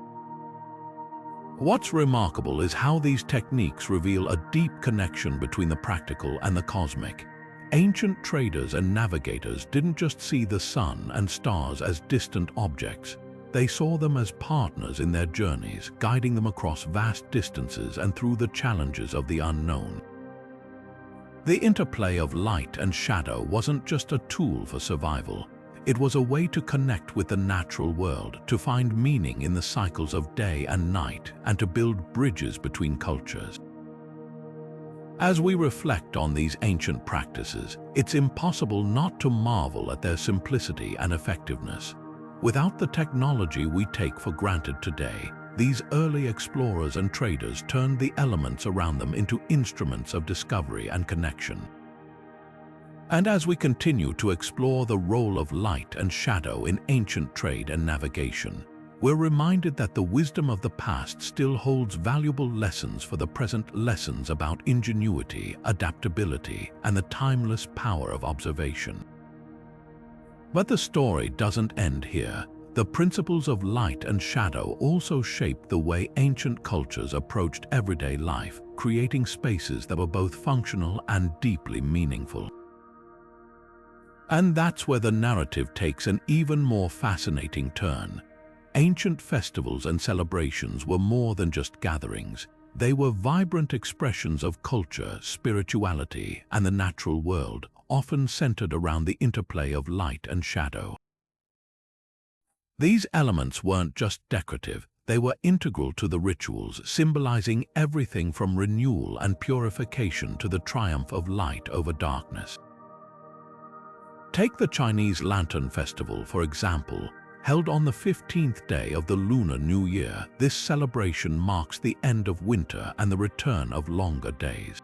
What's remarkable is how these techniques reveal a deep connection between the practical and the cosmic. Ancient traders and navigators didn't just see the sun and stars as distant objects. They saw them as partners in their journeys, guiding them across vast distances and through the challenges of the unknown. The interplay of light and shadow wasn't just a tool for survival. It was a way to connect with the natural world, to find meaning in the cycles of day and night, and to build bridges between cultures. As we reflect on these ancient practices, it's impossible not to marvel at their simplicity and effectiveness. Without the technology we take for granted today, these early explorers and traders turned the elements around them into instruments of discovery and connection. And as we continue to explore the role of light and shadow in ancient trade and navigation, we're reminded that the wisdom of the past still holds valuable lessons for the present, lessons about ingenuity, adaptability, and the timeless power of observation. But the story doesn't end here. The principles of light and shadow also shaped the way ancient cultures approached everyday life, creating spaces that were both functional and deeply meaningful. And that's where the narrative takes an even more fascinating turn. Ancient festivals and celebrations were more than just gatherings. They were vibrant expressions of culture, spirituality, and the natural world, often centered around the interplay of light and shadow. These elements weren't just decorative, they were integral to the rituals, symbolizing everything from renewal and purification to the triumph of light over darkness. Take the Chinese Lantern Festival, for example. Held on the 15th day of the Lunar New Year, this celebration marks the end of winter and the return of longer days.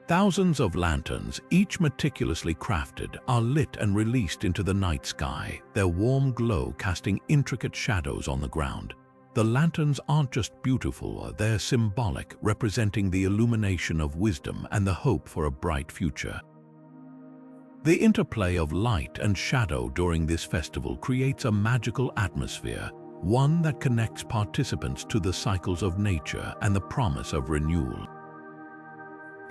Thousands of lanterns, each meticulously crafted, are lit and released into the night sky, their warm glow casting intricate shadows on the ground. The lanterns aren't just beautiful, they're symbolic, representing the illumination of wisdom and the hope for a bright future. The interplay of light and shadow during this festival creates a magical atmosphere, one that connects participants to the cycles of nature and the promise of renewal.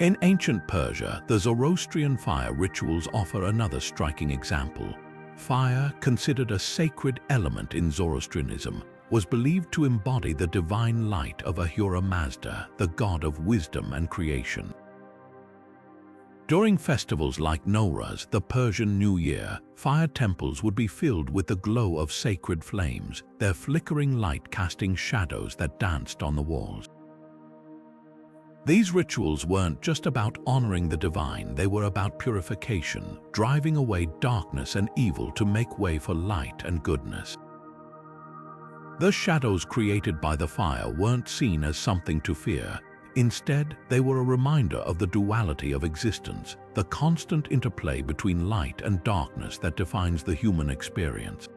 In ancient Persia, the Zoroastrian fire rituals offer another striking example. Fire, considered a sacred element in Zoroastrianism, was believed to embody the divine light of Ahura Mazda, the god of wisdom and creation. During festivals like Nowruz, the Persian New Year, fire temples would be filled with the glow of sacred flames, their flickering light casting shadows that danced on the walls. These rituals weren't just about honoring the divine, they were about purification, driving away darkness and evil to make way for light and goodness. The shadows created by the fire weren't seen as something to fear. Instead, they were a reminder of the duality of existence, the constant interplay between light and darkness that defines the human experience.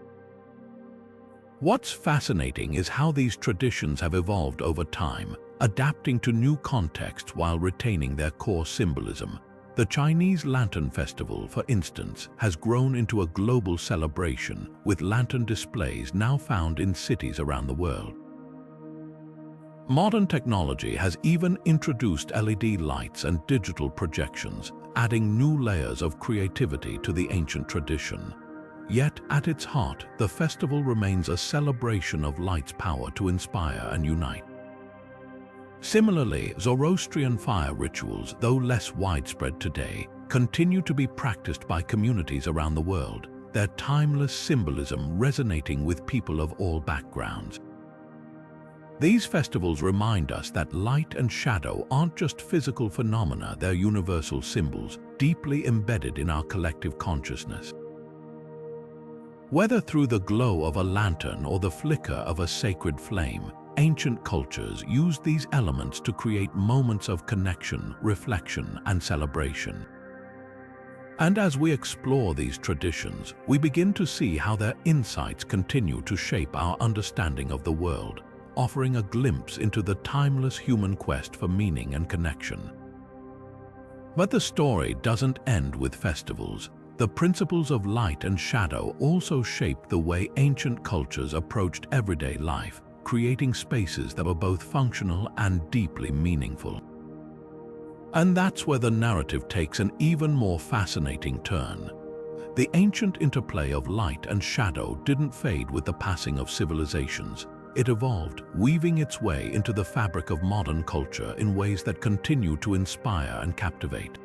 What's fascinating is how these traditions have evolved over time, adapting to new contexts while retaining their core symbolism. The Chinese Lantern Festival, for instance, has grown into a global celebration, with lantern displays now found in cities around the world. Modern technology has even introduced LED lights and digital projections, adding new layers of creativity to the ancient tradition. Yet, at its heart, the festival remains a celebration of light's power to inspire and unite. Similarly, Zoroastrian fire rituals, though less widespread today, continue to be practiced by communities around the world, their timeless symbolism resonating with people of all backgrounds. These festivals remind us that light and shadow aren't just physical phenomena, they're universal symbols, deeply embedded in our collective consciousness. Whether through the glow of a lantern or the flicker of a sacred flame, ancient cultures used these elements to create moments of connection, reflection, and celebration. And as we explore these traditions, we begin to see how their insights continue to shape our understanding of the world, offering a glimpse into the timeless human quest for meaning and connection. But the story doesn't end with festivals. The principles of light and shadow also shaped the way ancient cultures approached everyday life, creating spaces that were both functional and deeply meaningful. And that's where the narrative takes an even more fascinating turn. The ancient interplay of light and shadow didn't fade with the passing of civilizations. It evolved, weaving its way into the fabric of modern culture in ways that continue to inspire and captivate.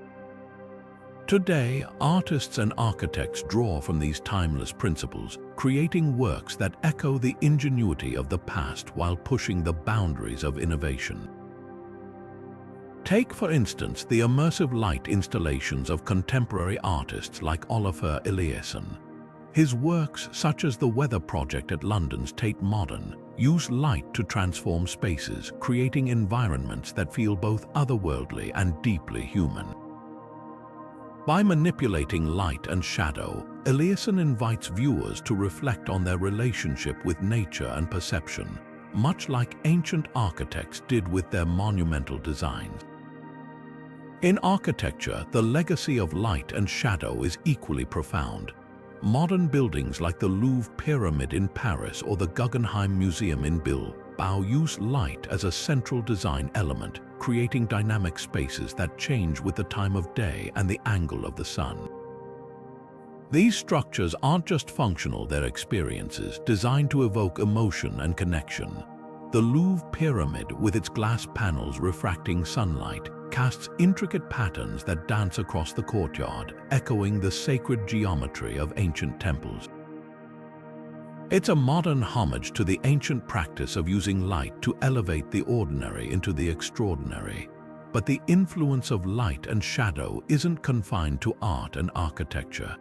Today, artists and architects draw from these timeless principles, creating works that echo the ingenuity of the past while pushing the boundaries of innovation. Take, for instance, the immersive light installations of contemporary artists like Olafur Eliasson. His works, such as the Weather Project at London's Tate Modern, use light to transform spaces, creating environments that feel both otherworldly and deeply human. By manipulating light and shadow, Eliasson invites viewers to reflect on their relationship with nature and perception, much like ancient architects did with their monumental designs. In architecture, the legacy of light and shadow is equally profound. Modern buildings like the Louvre Pyramid in Paris or the Guggenheim Museum in Bilbao use light as a central design element, creating dynamic spaces that change with the time of day and the angle of the sun. These structures aren't just functional, they're experiences designed to evoke emotion and connection. The Louvre Pyramid, with its glass panels refracting sunlight, casts intricate patterns that dance across the courtyard, echoing the sacred geometry of ancient temples. It's a modern homage to the ancient practice of using light to elevate the ordinary into the extraordinary. But the influence of light and shadow isn't confined to art and architecture.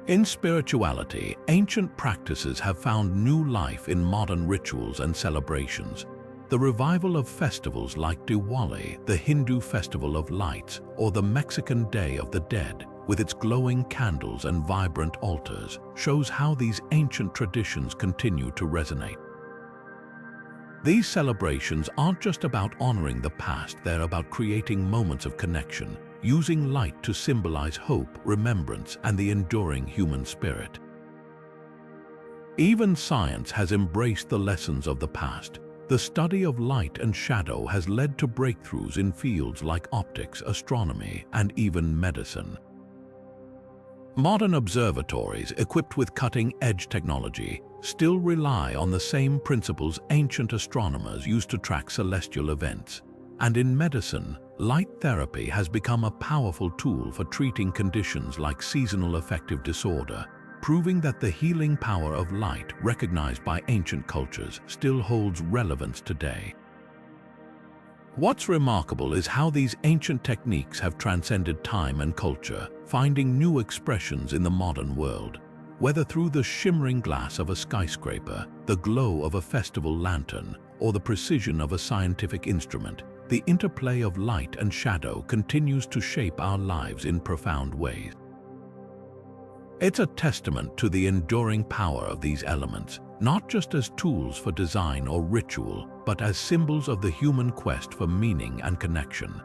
In spirituality, ancient practices have found new life in modern rituals and celebrations. The revival of festivals like Diwali, the Hindu Festival of Lights, or the Mexican Day of the Dead, with its glowing candles and vibrant altars, shows how these ancient traditions continue to resonate. These celebrations aren't just about honoring the past, they're about creating moments of connection, using light to symbolize hope, remembrance, and the enduring human spirit. Even science has embraced the lessons of the past. The study of light and shadow has led to breakthroughs in fields like optics, astronomy, and even medicine. Modern observatories, equipped with cutting-edge technology, still rely on the same principles ancient astronomers used to track celestial events. And in medicine, light therapy has become a powerful tool for treating conditions like seasonal affective disorder, proving that the healing power of light, recognized by ancient cultures, still holds relevance today. What's remarkable is how these ancient techniques have transcended time and culture, finding new expressions in the modern world. Whether through the shimmering glass of a skyscraper, the glow of a festival lantern, or the precision of a scientific instrument, the interplay of light and shadow continues to shape our lives in profound ways. It's a testament to the enduring power of these elements, not just as tools for design or ritual, but as symbols of the human quest for meaning and connection.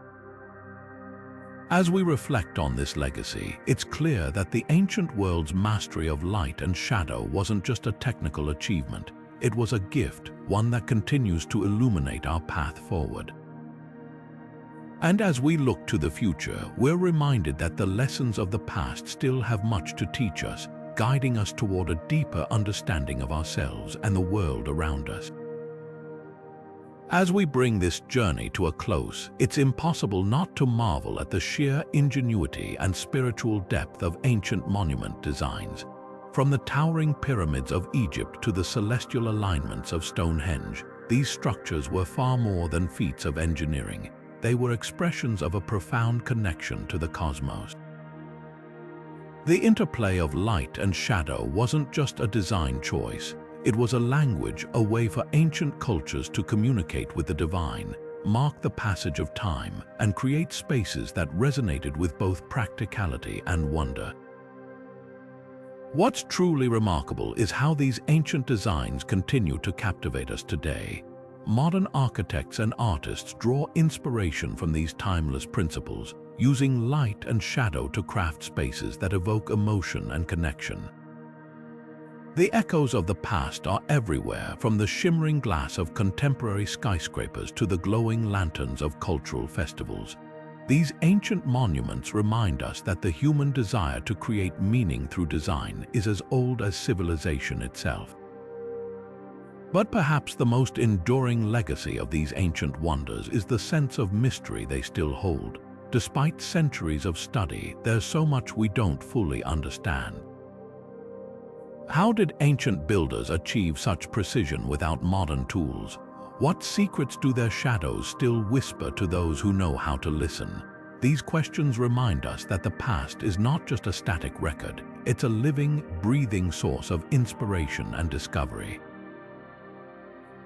As we reflect on this legacy, it's clear that the ancient world's mastery of light and shadow wasn't just a technical achievement. It was a gift, one that continues to illuminate our path forward. And as we look to the future, we're reminded that the lessons of the past still have much to teach us, guiding us toward a deeper understanding of ourselves and the world around us. As we bring this journey to a close, it's impossible not to marvel at the sheer ingenuity and spiritual depth of ancient monument designs. From the towering pyramids of Egypt to the celestial alignments of Stonehenge, these structures were far more than feats of engineering. They were expressions of a profound connection to the cosmos. The interplay of light and shadow wasn't just a design choice. It was a language, a way for ancient cultures to communicate with the divine, mark the passage of time, and create spaces that resonated with both practicality and wonder. What's truly remarkable is how these ancient designs continue to captivate us today. Modern architects and artists draw inspiration from these timeless principles, using light and shadow to craft spaces that evoke emotion and connection. The echoes of the past are everywhere, from the shimmering glass of contemporary skyscrapers to the glowing lanterns of cultural festivals. These ancient monuments remind us that the human desire to create meaning through design is as old as civilization itself. But perhaps the most enduring legacy of these ancient wonders is the sense of mystery they still hold. Despite centuries of study, there's so much we don't fully understand. How did ancient builders achieve such precision without modern tools? What secrets do their shadows still whisper to those who know how to listen? These questions remind us that the past is not just a static record, it's a living, breathing source of inspiration and discovery.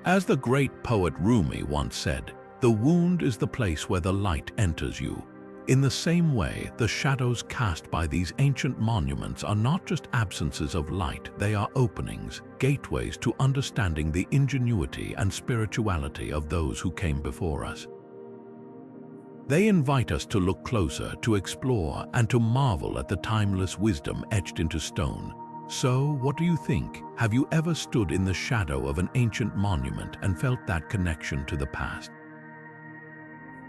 As the great poet Rumi once said, "The wound is the place where the light enters you." In the same way, the shadows cast by these ancient monuments are not just absences of light, they are openings, gateways to understanding the ingenuity and spirituality of those who came before us. They invite us to look closer, to explore, and to marvel at the timeless wisdom etched into stone. So, what do you think? Have you ever stood in the shadow of an ancient monument and felt that connection to the past?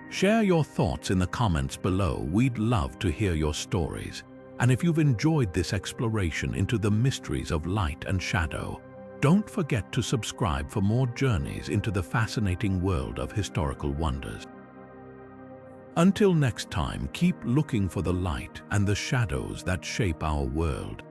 Share your thoughts in the comments below. We'd love to hear your stories. And if you've enjoyed this exploration into the mysteries of light and shadow, Don't forget to subscribe for more journeys into the fascinating world of historical wonders. Until next time, keep looking for the light and the shadows that shape our world.